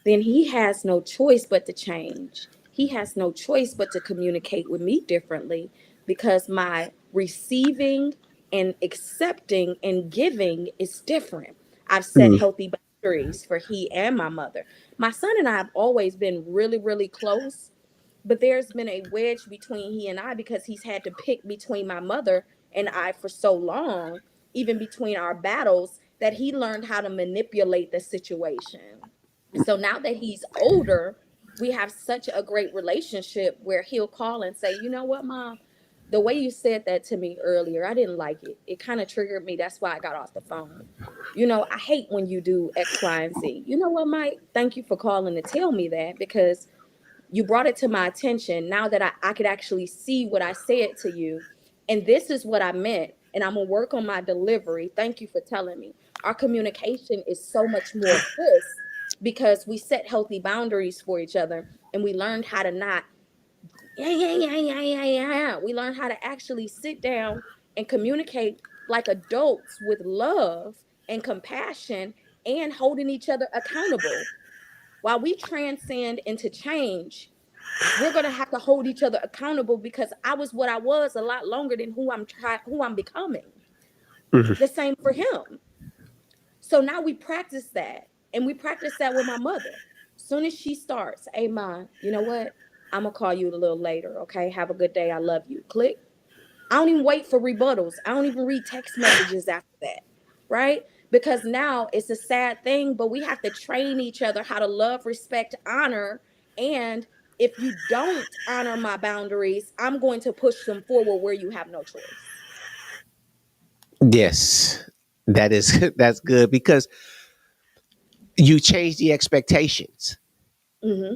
Then he has no choice but to change. He has no choice but to communicate with me differently because my receiving and accepting and giving is different. I've set Mm, healthy boundaries for he and my mother. My son and I have always been really, really close, but there's been a wedge between he and I because he's had to pick between my mother and I for so long, even between our battles, that he learned how to manipulate the situation. So now that he's older, we have such a great relationship where he'll call and say, "You know what, Mom? The way you said that to me earlier, I didn't like it. It kind of triggered me. That's why I got off the phone. You know, I hate when you do X, Y, and Z. You know what, Mike? Thank you for calling to tell me that because you brought it to my attention now that I could actually see what I said to you. And this is what I meant. And I'm going to work on my delivery. Thank you for telling me." Our communication is so much more crisp because we set healthy boundaries for each other and we learned how to not, yeah, yeah, yeah, yeah, yeah, yeah. We learned how to actually sit down and communicate like adults with love and compassion and holding each other accountable. While we transcend into change, we're gonna have to hold each other accountable because I was what I was a lot longer than who I'm becoming. Mhm. The same for him. So now we practice that, and we practice that with my mother. Soon as she starts, "Hey, Ma, you know what? I'm gonna call you a little later. Okay, have a good day. I love you." Click. I don't even wait for rebuttals. I don't even read text messages after that, right? Because now it's a sad thing, but we have to train each other how to love, respect, honor. And if you don't honor my boundaries, I'm going to push them forward where you have no choice. Yes, that is that's good because you change the expectations. Hmm.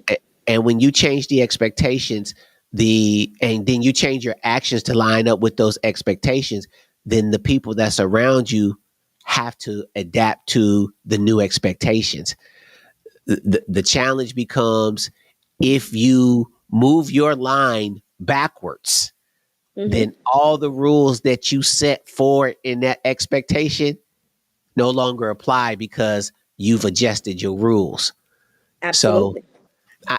And when you change the expectations, and then you change your actions to line up with those expectations, then the people that's around you have to adapt to the new expectations. The challenge becomes if you move your line backwards, then Hmm. all the rules that you set for in that expectation no longer apply because you've adjusted your rules. So Absolutely.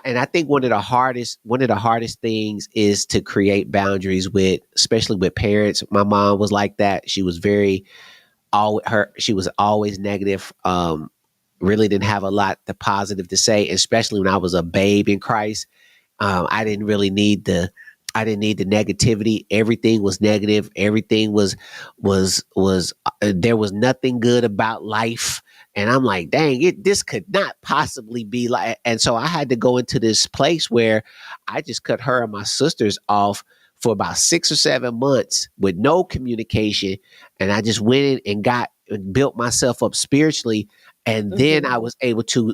and I think one of the hardest things is to create boundaries with, especially with parents. My mom was like that. She was always negative. Really didn't have a lot the positive to say, especially when I was a babe in Christ. I didn't really need the I didn't need the negativity. Everything was negative. Everything was there was nothing good about life. And I'm like, dang, this could not possibly be like. And so I had to go into this place where I just cut her and my sisters off for about 6 or 7 months with no communication. And I just went in and got built myself up spiritually. And then Hmm. I was able to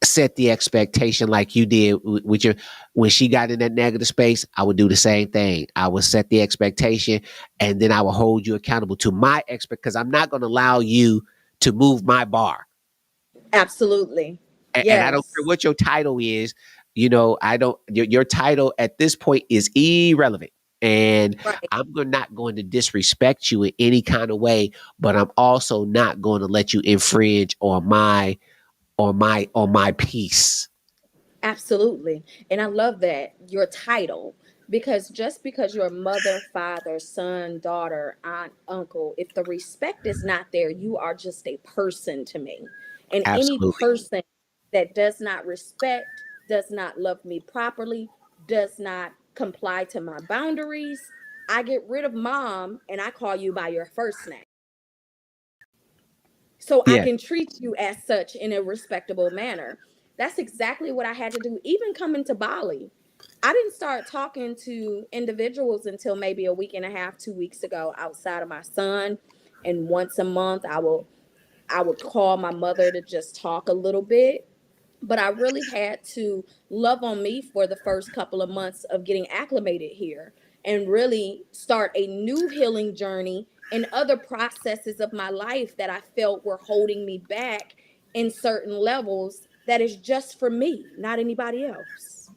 set the expectation like you did with your when she got in that negative space. I would do the same thing. I would set the expectation, and then I will hold you accountable to my expect because I'm not going to allow you to move my bar. Absolutely. And I don't care Yes. what your title is. I don't. Your title at this point is irrelevant. And Right. not going to disrespect you in any kind of way, but I'm also not going to let you infringe on my peace. Absolutely. And I love that your title, because just because you're mother, father, son, daughter, aunt, uncle, if the respect is not there, you are just a person to me. And any Absolutely. person that does not respect, does not love me properly, does not comply to my boundaries, I get rid of mom and I call you by your first name. So I Yeah. can treat you as such in a respectable manner. That's exactly what I had to do, even coming to Bali. I didn't start talking to individuals until maybe a week and a half, 2 weeks ago, outside of my son. And once a month, I would call my mother to just talk a little bit. But I really had to love on me for the first couple of months of getting acclimated here and really start a new healing journey and other processes of my life that I felt were holding me back in certain levels that is just for me, not anybody else.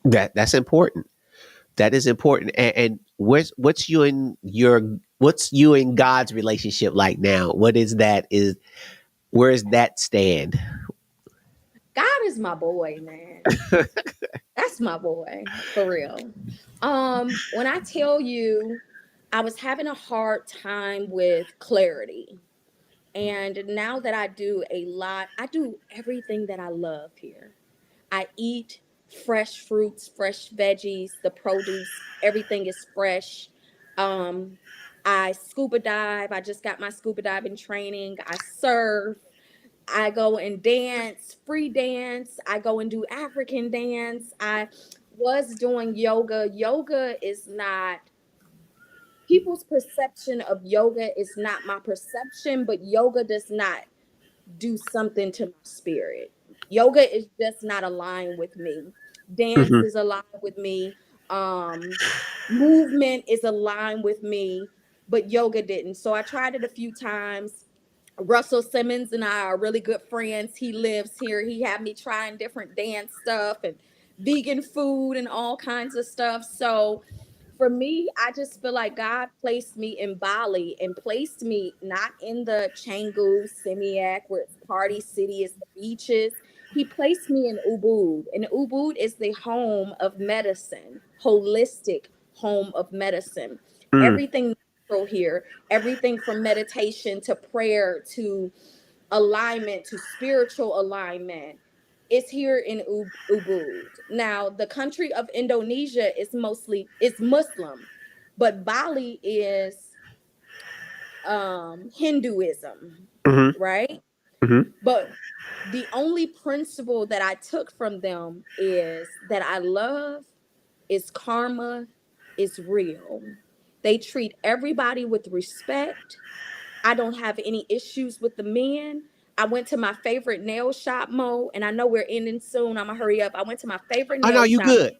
That's important. That is important. And what's you and God's relationship like now? What is that? Where is that stand? God is my boy, man. That's my boy, for real. When I tell you I was having a hard time with clarity, And now that I do everything that I love here. I eat fresh fruits, fresh veggies, the produce, everything is fresh. Um, I scuba dive. I just got my scuba diving training. I surf. I go and dance, free dance. I go and do African dance. I was doing yoga. Yoga is not people's perception of yoga is not my perception, but yoga does not do something to my spirit. Yoga is just not aligned with me. Dance Hmm. is aligned with me. Um, Movement is aligned with me, but yoga didn't. So I tried it a few times. Russell Simmons and I are really good friends. He lives here. He had me trying different dance stuff and vegan food and all kinds of stuff. So for me, I just feel like God placed me in Bali and placed me not in the Canggu, Semiak, where it's party city, is the beaches. He placed me in Ubud, and Ubud is the home of medicine, holistic home of medicine. Mm, Everything natural here, everything from meditation to prayer to alignment to spiritual alignment is here in Ubud. Now, the country of Indonesia is Muslim, but Bali is Hinduism, hmm, right? hmm, But the only principle that I took from them is that I love is karma is real. They treat everybody with respect. I don't have any issues with the men. I went to my favorite nail shop, Mo, and I know we're ending soon. I'm gonna hurry up. I went to my favorite oh no, nail you shop. good.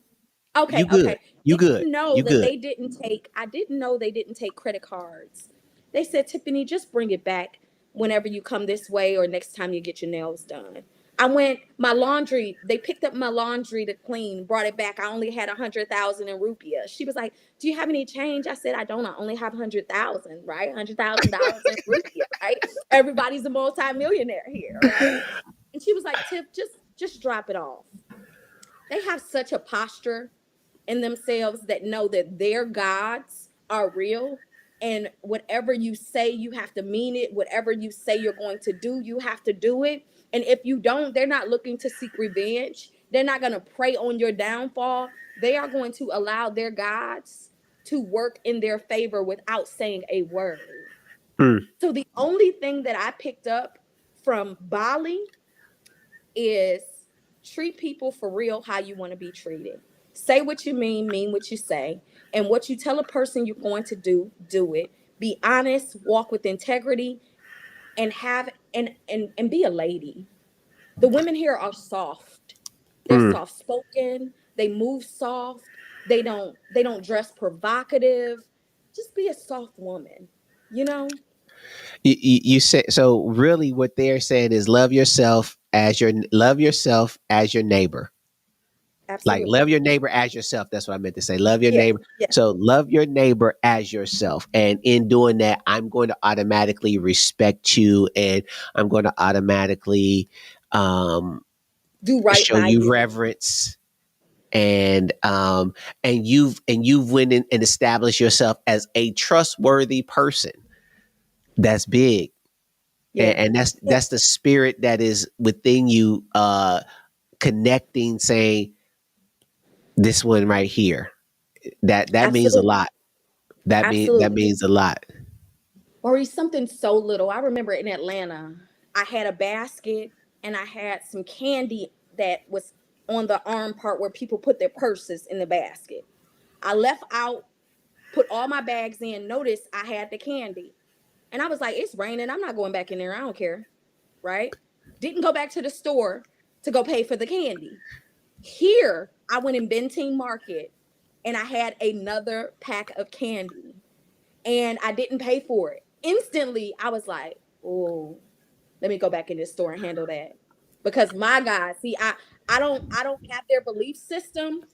Okay, You good. okay. You Did good. you know You that good. I didn't know they didn't take credit cards. They said, Tiffany, just bring it back whenever you come this way or next time you get your nails done. I went, my laundry, they picked up my laundry to clean, brought it back. I only had 100,000 in rupiah. She was like, do you have any change? I said, I don't. I only have 100,000, right? $100,000 in rupiah, right? Everybody's a multimillionaire here, right? And she was like, Tiff, just drop it off. They have such a posture in themselves that know that their gods are real, and whatever you say you have to mean it. Whatever you say you're going to do, you have to do it. And if you don't, they're not looking to seek revenge. They're not going to prey on your downfall. They are going to allow their gods to work in their favor without saying a word. Mm, So the only thing that I picked up from Bali is treat people for real how you want to be treated. Say what you mean what you say. And what you tell a person you're going to do, do it. Be honest, walk with integrity, and and be a lady. The women here are soft. They're mm. soft spoken, they move soft, they don't dress provocative. Just be a soft woman, you know? You say so. Really, what they're saying is love yourself as your neighbor. Like love Absolutely. your neighbor as yourself. That's what I meant to say. Love your Yeah, neighbor. yeah. So love your neighbor as yourself. And in doing that, I'm going to automatically respect you, and I'm going to automatically um, Do right show by you you. reverence. And you've went in and established yourself as a trustworthy person. That's big. and, Yeah. and that's Yeah, that's the spirit that is within you, connecting, saying this one right here. That means a absolutely. lot. That Absolutely. means a lot. Or he's something so little. I remember in Atlanta, I had a basket and I had some candy that was on the arm part where people put their purses in the basket. I left out, put all my bags in, noticed I had the candy. And I was like, it's raining. I'm not going back in there. I don't care. Right? Didn't go back to the store to go pay for the candy. Here, I went in Benteen Market and I had another pack of candy and I didn't pay for it. Instantly, I was like, "Oh, let me go back in this store and handle that." Because my God, see, I don't have their belief system,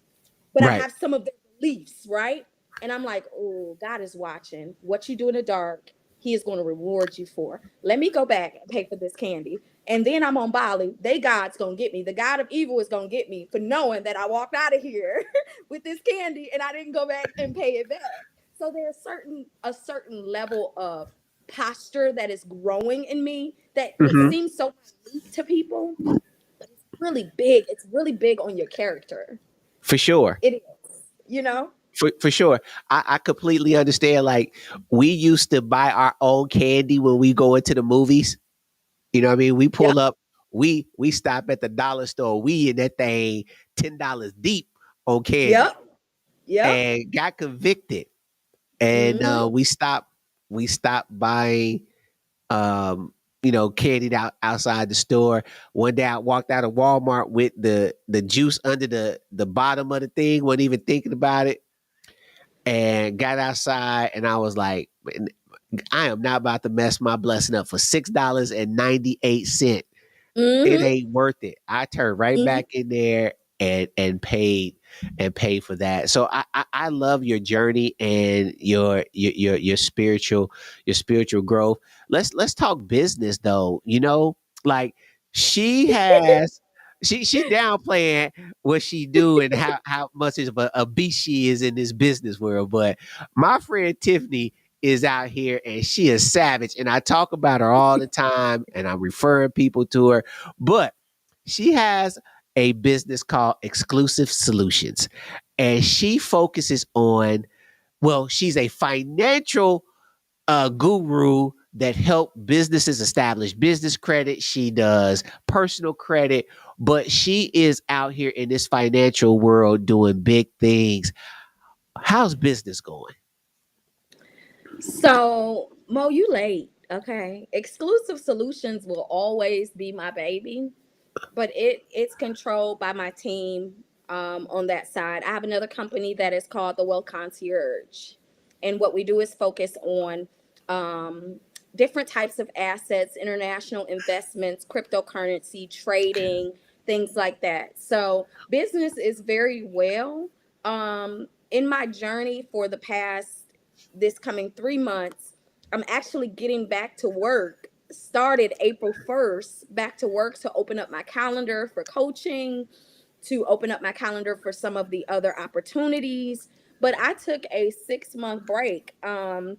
but I Right. have some of their beliefs, right? And I'm like, "Oh, God is watching. What you do in the dark, He is going to reward you for. Let me go back and pay for this candy." And then I'm on Bali. They God's gonna get me. The God of evil is gonna get me for knowing that I walked out of here with this candy and I didn't go back and pay it back. So there's a certain level of posture that is growing in me that it Hmm. seems so unique to people, but it's really big. It's really big on your character. For sure. It is, you know? For sure. I completely understand. Like, we used to buy our own candy when we go into the movies. You know what I mean? We Yep. pull up, we stop at the dollar store, we in that thing $10 deep on candy, Yep. Yep. and got convicted. And Mm-hmm. we stopped buying candy outside the store. One day I walked out of Walmart with the juice under the bottom of the thing, wasn't even thinking about it, and got outside and I was like, I am not about to mess my blessing up for $6.98. It Mm-hmm. ain't worth it. I turned right Mm-hmm. back in there and paid for that. So I love your journey and your spiritual growth. Let's talk business though. Like, she has she downplaying what she do and how much of a beast she is in this business world. But my friend Tiffany is out here and she is savage. And I talk about her all the time and I'm referring people to her. But she has a business called Exclusive Solutions. And she focuses on, well, she's a financial guru that help businesses establish business credit. She does personal credit, but she is out here in this financial world doing big things. How's business going? So, Mo, you late. Okay. Exclusive Solutions will always be my baby, but it's controlled by my team on that side. I have another company that is called the Wealth Concierge, and what we do is focus on um, different types of assets, international investments, cryptocurrency trading, things like that. So business is very well. In my journey for the past this coming 3 months, I'm actually getting back to work. Started April 1st, back to work to open up my calendar for coaching, to open up my calendar for some of the other opportunities. But I took a 6 month break. Something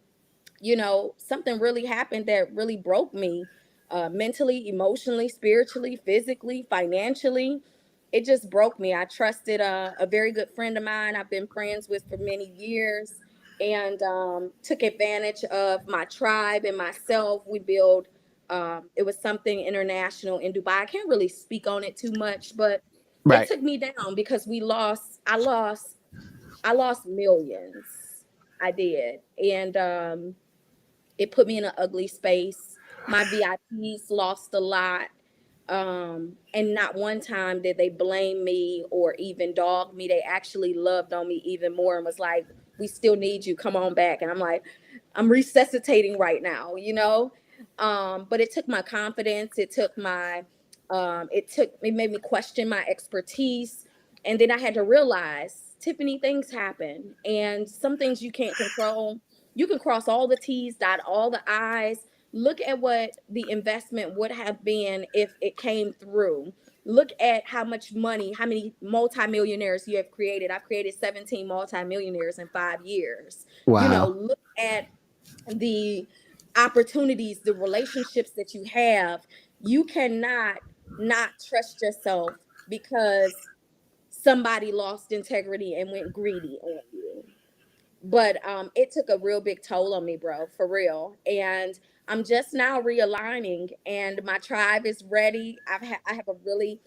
really happened that really broke me, mentally, emotionally, spiritually, physically, financially. It just broke me. I trusted a very good friend of mine I've been friends with for many years, and took advantage of my tribe and myself. We build, it was something international in Dubai. I can't really speak on it too much, but it Right. took me down because I lost millions. I did. And it put me in an ugly space. My VIPs lost a lot. And not one time did they blame me or even dog me. They actually loved on me even more and was like, we still need you. Come on back. And I'm like, I'm resuscitating right now, you know? But it took my confidence. It made me question my expertise. And then I had to realize, Tiffany, things happen and some things you can't control. You can cross all the T's, dot all the I's. Look at what the investment would have been if it came through. Look at how much money, how many multimillionaires you have created. I've created 17 multimillionaires in 5 years. Wow. Look at the opportunities, the relationships that you have. You cannot not trust yourself because somebody lost integrity and went greedy on you. But it took a real big toll on me, bro, for real. And I'm just now realigning, and my tribe is ready. I have a really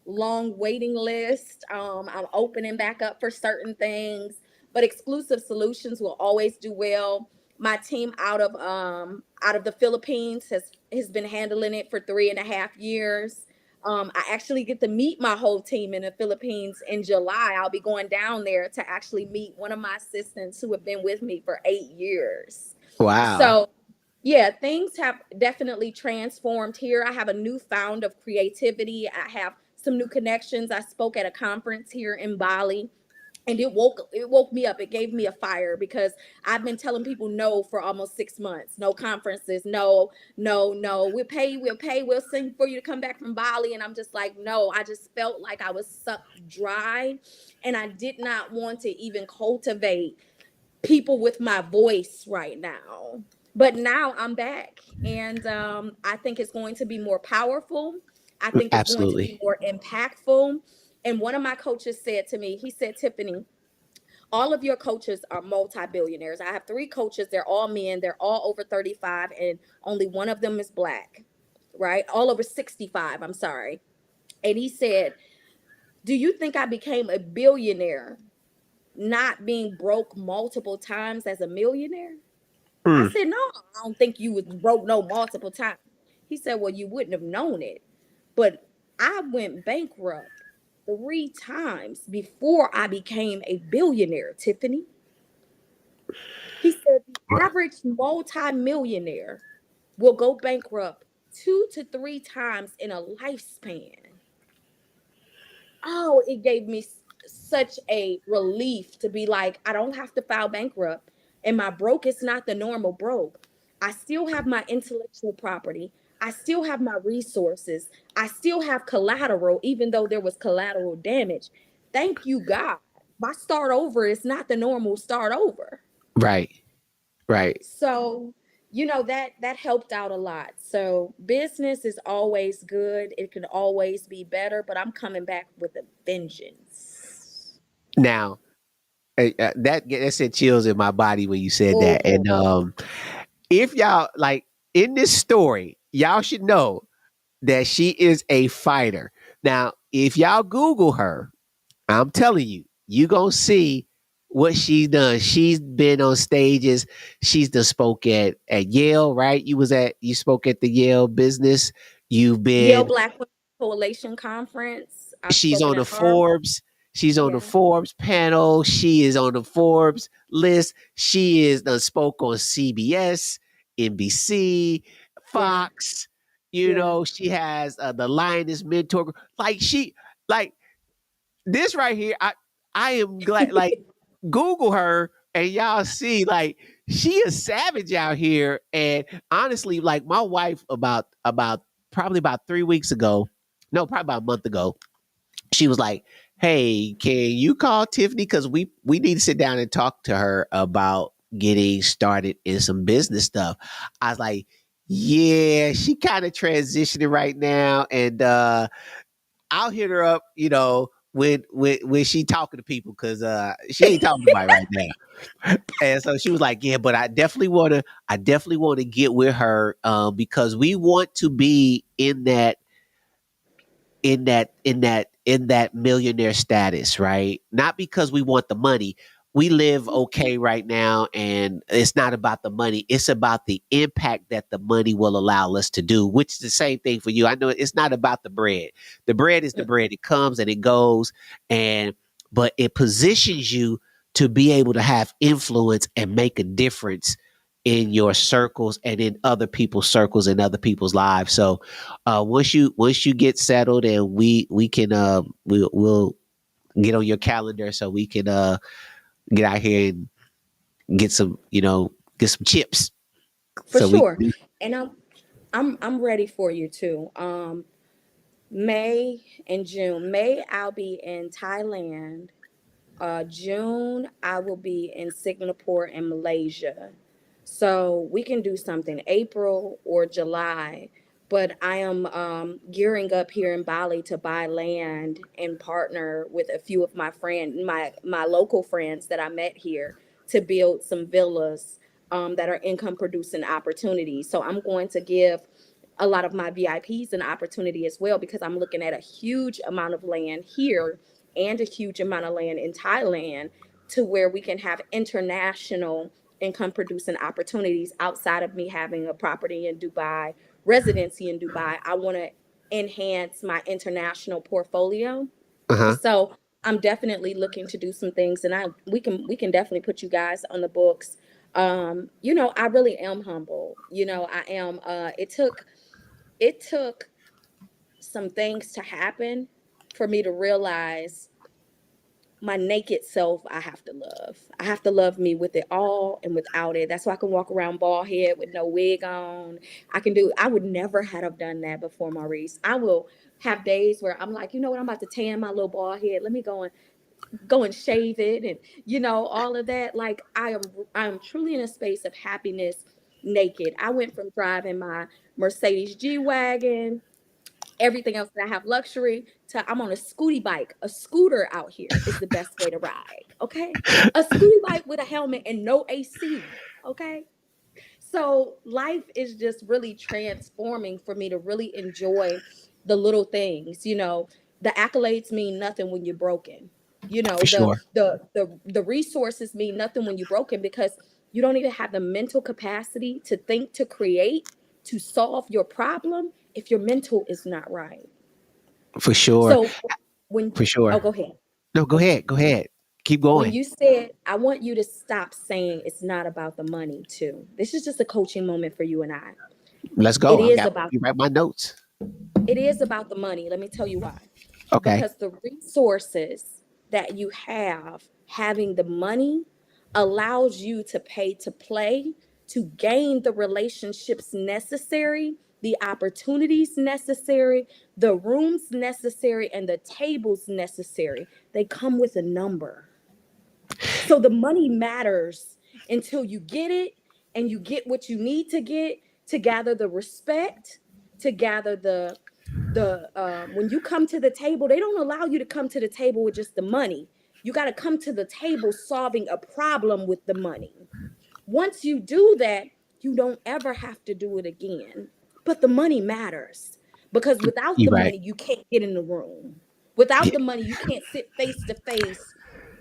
long waiting list. I'm opening back up for certain things, but Exclusive Solutions will always do well. My team out of the Philippines has been handling it for 3.5 years. I actually get to meet my whole team in the Philippines in July. I'll be going down there to actually meet one of my assistants who have been with me for 8 years. Wow. So, yeah, things have definitely transformed here. I have a new found of creativity. I have some new connections. I spoke at a conference here in Bali, and it woke me up. It gave me a fire because I've been telling people no for almost 6 months. No conferences, no, no, no. We'll pay, we'll sing for you to come back from Bali. And I'm just like, no. I just felt like I was sucked dry, and I did not want to even cultivate people with my voice right now. but now I'm back, and I think it's going to be more powerful. I think it's going to be Absolutely. more impactful. And one of my coaches said to me, he said, Tiffany, all of your coaches are multi-billionaires. I have three coaches. They're all men. They're all over 35, and only one of them is black, right? All over 65. I'm sorry. And he said, do you think I became a billionaire not being broke multiple times as a millionaire? I Mm, said, no, I don't think you was broke no multiple times. He said, well, you wouldn't have known it. But I went bankrupt three times before I became a billionaire, Tiffany. He said the average multimillionaire will go bankrupt 2 to 3 times in a lifespan. Oh, it gave me such a relief to be like, I don't have to file bankrupt. And my broke is not the normal broke. I still have my intellectual property. I still have my resources. I still have collateral, even though there was collateral damage. Thank you, God. My start over is not the normal start over. right. Right. So, that helped out a lot. So, business is always good. It can always be better, but I'm coming back with a vengeance. Now, that sent chills in my body when you said that. Oh, And if y'all like in this story, y'all should know that she is a fighter. Now, if y'all Google her, I'm telling you, you gonna see what she's done. She's been on stages. She's done spoke at Yale, right? You spoke at the Yale business. You've Yale been Black Women Coalition Conference. I've she's spoken on at the Harvard. Forbes. She's on the Yeah, Forbes panel. She is on the Forbes list. She is done spoke on CBS, NBC, yeah, Fox. yeah. She has the Lioness Mentor. Like this right here. I am glad. Like Google her and y'all see like she is savage out here. And honestly, like my wife about probably about 3 weeks ago, no, probably about a month ago, she was like, "Hey, can you call Tiffany? Because we need to sit down and talk to her about getting started in some business stuff." I was like, "Yeah, she kind of transitioning right now, and I'll hit her up, when she talking to people because she ain't talking to anybody right now." And so she was like, "Yeah, but I definitely want to get with her because we want to be in that millionaire status, right? Not because we want the money. We live okay right now, and it's not about the money. It's about the impact that the money will allow us to do, which is the same thing for you. I know it's not about the bread. The bread is the bread. It comes and it goes, and but it positions you to be able to have influence and make a difference in your circles and in other people's circles and other people's lives. So once you get settled and we can we'll get on your calendar so we can get out here and get some chips For so we sure. And I'm ready for you too. May and June. May I'll be in Thailand. June, I will be in Singapore and Malaysia. So we can do something April or July. But I am gearing up here in Bali to buy land and partner with a few of my local friends that I met here to build some villas that are income producing opportunities. So I'm going to give a lot of my VIPs an opportunity as well because I'm looking at a huge amount of land here and a huge amount of land in Thailand to where we can have international income producing opportunities outside of me having a property in Dubai, residency in Dubai. I want to enhance my international portfolio. uh-huh So I'm definitely looking to do some things and we can definitely put you guys on the books. I really am humble. I am it took some things to happen for me to realize my naked self I have to love. I have to love me with it all and without it. That's why I can walk around bald head with no wig on. I would never have done that before, Maurice. I will have days where I'm like, you know what, I'm about to tan my little bald head. Let me go and shave it and all of that. Like I am truly in a space of happiness naked. I went from driving my Mercedes G-Wagon, everything else that I have luxury, to I'm on a scooty bike. A scooter out here is the best way to ride. Okay. A scooty bike with a helmet and no AC. Okay. So life is just really transforming for me to really enjoy the little things. The accolades mean nothing when you're broken. For The sure. the resources mean nothing when you're broken, because you don't even have the mental capacity to think, to create, to solve your problem if your mental is not right. For sure. So when For sure. oh, go ahead. No, go Go ahead. ahead. Go ahead. Keep When going. you said, I want you to stop saying it's not about the money too. This is just a coaching moment for you and I. Let's It go. I is got about you write my notes. it is about the money. Let me tell you why. Okay. Because the resources that you have, having the money, allows you to pay to play, to gain the relationships necessary, the opportunities necessary, the rooms necessary, and the tables necessary. They come with a number. So the money matters until you get it, and you get what you need to get to gather the respect, to gather the when you come to the table, they don't allow you to come to the table with just the money. You got to come to the table solving a problem with the money. Once you do that, you don't ever have to do it again. But the money matters, because without You the right. money, you can't get in the room. Without Yeah. the money, you can't sit face to face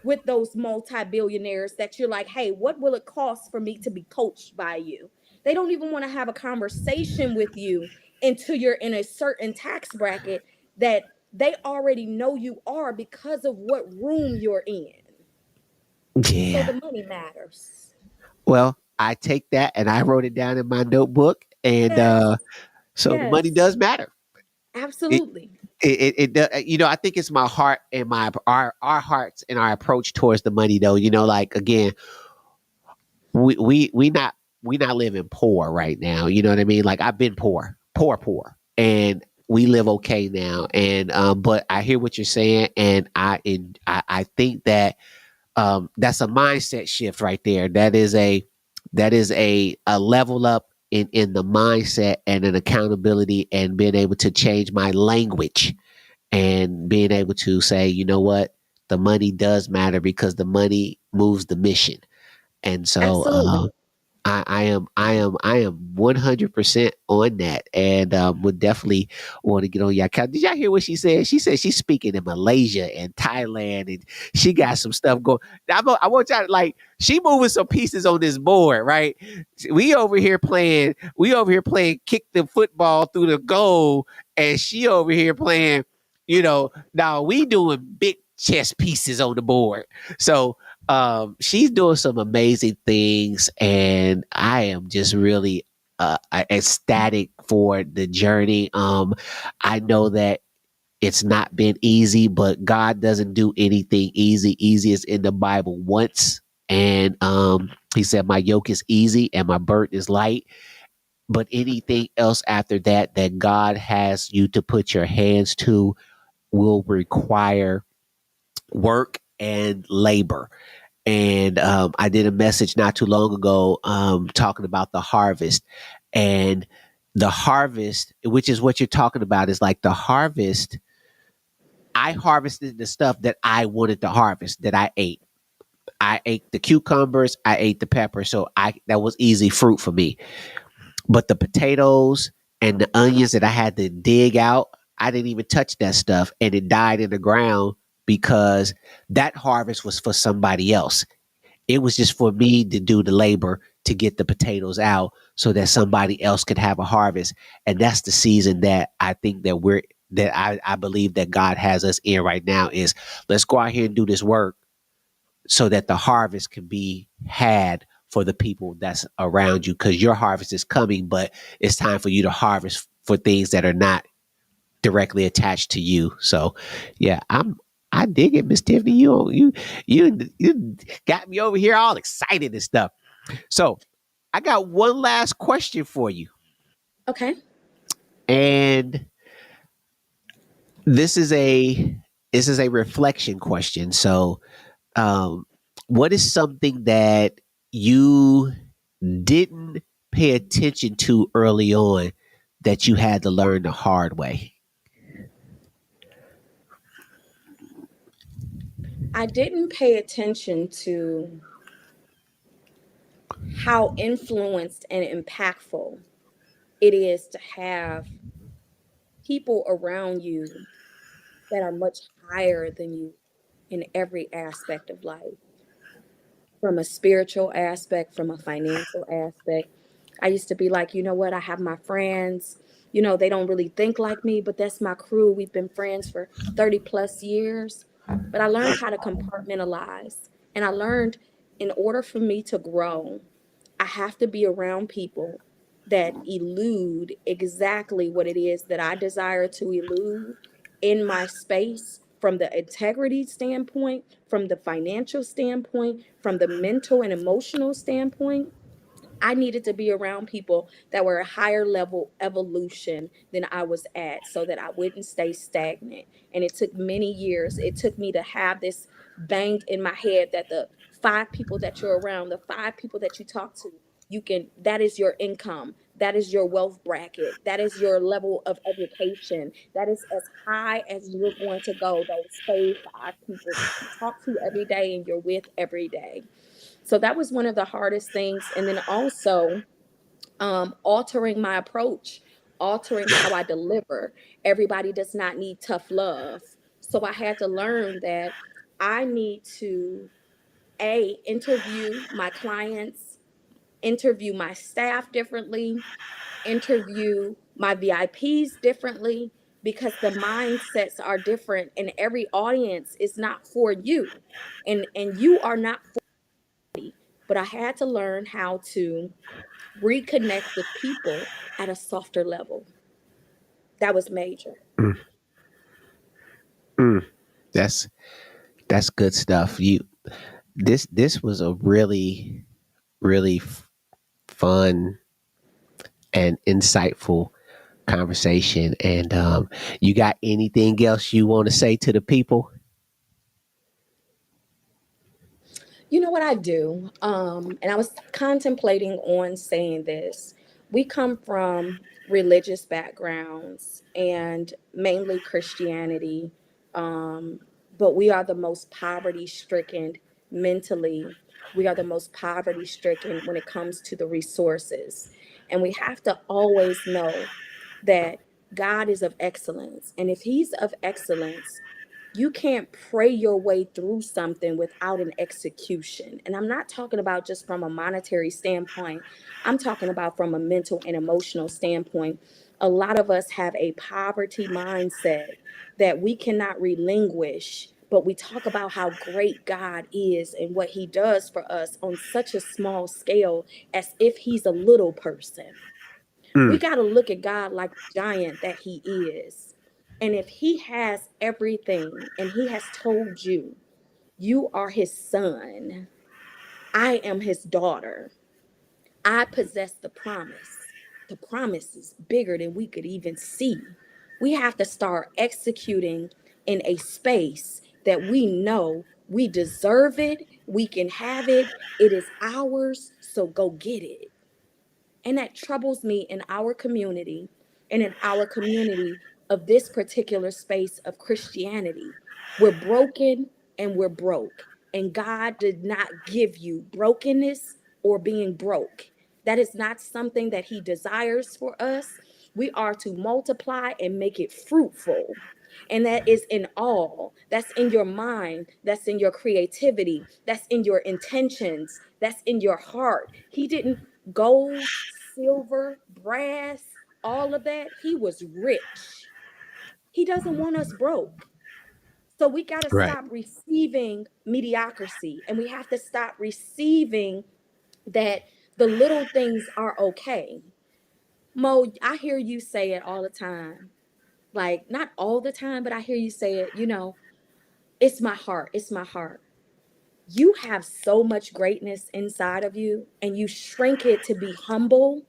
with those multi-billionaires that you're like, hey, what will it cost for me to be coached by you? They don't even want to have a conversation with you until you're in a certain tax bracket that they already know you are because of what room you're in. So Yeah. the money matters. Well, I take that and I wrote it down in my notebook, and Yes, so the money yes, does matter. It absolutely. I think it's my heart and our hearts and our approach towards the money, though. Like, again, we not living poor right now. You know what I mean? Like, I've been poor, and we live okay now. And but I hear what you're saying, and I think that that's a mindset shift right there. That is a level up in the mindset and an accountability, and being able to change my language, and being able to say, you know what, the money does matter because the money moves the mission. And so Absolutely. I am 100% on that, and would definitely want to get on y'all. Did y'all hear what she said? She said she's speaking in Malaysia and Thailand, and she got some stuff going. I want y'all to, like, she moving some pieces on this board, right? We over here playing kick the football through the goal, and she over here playing. Now we doing big chess pieces on the board. So she's doing some amazing things, and I am just really ecstatic for the journey. I know that it's not been easy, but God doesn't do anything easy. Easy is in the Bible once, and He said, "My yoke is easy and my burden is light." But anything else after that God has you to put your hands to will require work and labor. And I did a message not too long ago, talking about the harvest. And the harvest, which is what you're talking about, is like the harvest. I harvested the stuff that I wanted to harvest, that I ate. I ate the cucumbers, I ate the pepper, so I that was easy fruit for me. But the potatoes and the onions that I had to dig out, I didn't even touch that stuff, and it died in the ground because that harvest was for somebody else. It was just for me to do the labor to get the potatoes out so that somebody else could have a harvest. And that's the season that I think that I believe that God has us in right now, is let's go out here and do this work so that the harvest can be had for the people that's around you, because your harvest is coming, but it's time for you to harvest for things that are not directly attached to you. So yeah, I dig it, Miss Tiffany. You got me over here all excited and stuff. So I got one last question for you, Okay. and this is a reflection question. So, um, what is something that you didn't pay attention to early on that you had to learn the hard way? I didn't pay attention to how influenced and impactful it is to have people around you that are much higher than you in every aspect of life, from a spiritual aspect, from a financial aspect. I used to be like, you know what? I have my friends, they don't really think like me, but that's my crew. We've been friends for 30 plus years. But I learned how to compartmentalize. And I learned in order for me to grow, I have to be around people that elude exactly what it is that I desire to elude in my space, from the integrity standpoint, from the financial standpoint, from the mental and emotional standpoint. I needed to be around people that were a higher level evolution than I was at so that I wouldn't stay stagnant. And it took many years. It took me to have this banged in my head that the five people that you're around, the five people that you talk to, that is your income. That is your wealth bracket. That is your level of education. That is as high as you're going to go. Those five people that you talk to every day and you're with every day. So that was one of the hardest things. And then also altering my approach, altering how I deliver. Everybody does not need tough love. So I had to learn that I need to interview my clients, interview my staff differently, interview my VIPs differently, because the mindsets are different and every audience is not for you. And you are not, but I had to learn how to reconnect with people at a softer level. That was major. Mm, mm. That's that's good stuff. This was a really fun and insightful conversation. And you got anything else you want to say to the people? You know what I do? And I was contemplating on saying this. We come from religious backgrounds and mainly Christianity, um, but we are the most poverty stricken mentally. We are the most poverty stricken when it comes to the resources. And we have to always know that God is of excellence. And if He's of excellence, you can't pray your way through something without an execution. And I'm not talking about just from a monetary standpoint, I'm talking about from a mental and emotional standpoint. A lot of us have a poverty mindset that we cannot relinquish, but we talk about how great God is and what He does for us on such a small scale as if He's a little person. We Mm, got to look at God like the giant that He is. And if He has everything and He has told you, you are His son, I am His daughter, I possess the promise. The promise is bigger than we could even see. We have to start executing in a space that we know we deserve it, we can have it, it is ours, so go get it. And that troubles me in our community and in our community of this particular space of Christianity. We're broken and we're broke. And God did not give you brokenness or being broke. That is not something that He desires for us. We are to multiply and make it fruitful. And that is in all. That's in your mind. That's in your creativity. That's in your intentions. That's in your heart. He didn't gold, silver, brass, all of that. He was rich. He doesn't want us broke. So we got to right. stop receiving mediocrity and we have to stop receiving that the little things are okay. Mo, I hear you say it all the time. Like, not all the time, but I hear you say it, it's my heart. It's my heart. You have so much greatness inside of you, and you shrink it to be humble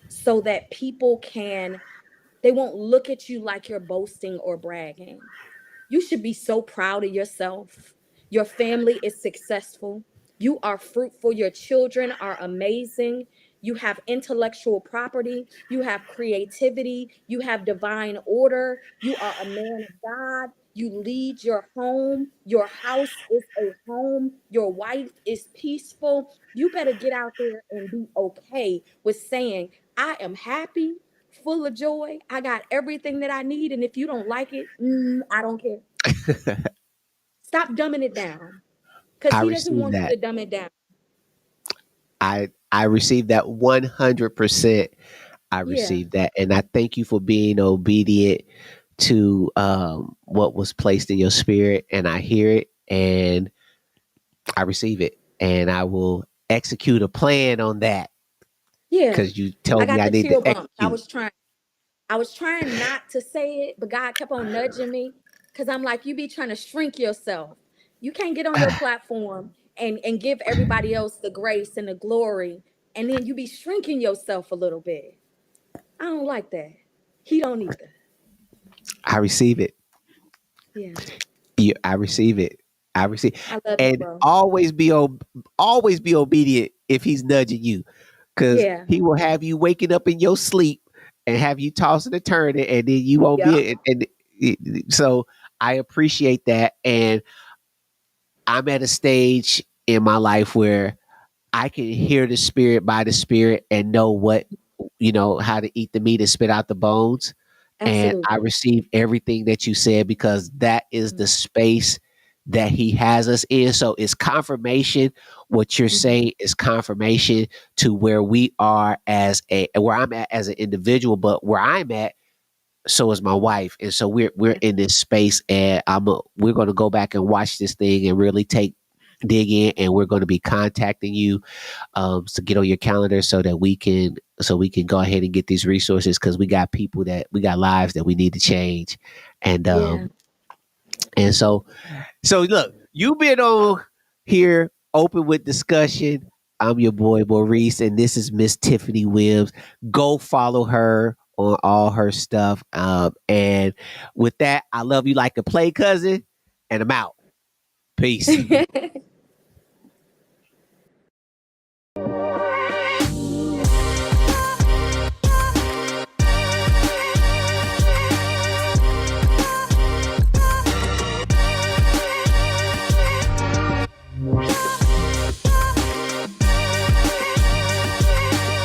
so that they won't look at you like you're boasting or bragging. You should be so proud of yourself. Your family is successful. You are fruitful. Your children are amazing. you have intellectual property, you have creativity, you have divine order, you are a man of God, you lead your home, your house is a home, your wife is peaceful. You better get out there and be okay with saying, I am happy, full of joy, I got everything that I need, and if you don't like it, I don't care. Stop dumbing it down, because I he doesn't received want you that. to dumb it down. I received that 100%. I Yeah, received that, and I thank you for being obedient to what was placed in your spirit, and I hear it, and I receive it, and I will execute a plan on that yeah. because you I told me got I the need chill to bumps. execute. I was trying not to say it, but God kept on nudging me, because I'm like, you be trying to shrink yourself. You can't get on your platform and give everybody else the grace and the glory, and then you be shrinking yourself a little bit. I don't like that. He don't either. I receive it. Yeah. I receive it. I receive, I love you, and bro. always be obedient if he's nudging you, because Yeah. he will have you waking up in your sleep and have you tossing and turning, and then you won't Yep. be. So I appreciate that, and I'm at a stage in my life where I can hear the spirit by the spirit and know how to eat the meat and spit out the bones. And I Absolutely. receive everything that you said because that is the space that he has us in. So it's confirmation. What you're Mm-hmm. saying is confirmation to where we are where I'm at as an individual, but where I'm at, so is my wife. And so we're Yeah. in this space, and we're going to go back and watch this thing and really dig in, and we're going to be contacting you to get on your calendar so we can go ahead and get these resources, because we got lives that we need to change. and Yeah. um and so look, you've been on here open with discussion. I'm your boy Maurice, and this is Miss Tiffaney Williams. Go follow her on all her stuff, and with that, I love you like a play cousin, and I'm out. Peace.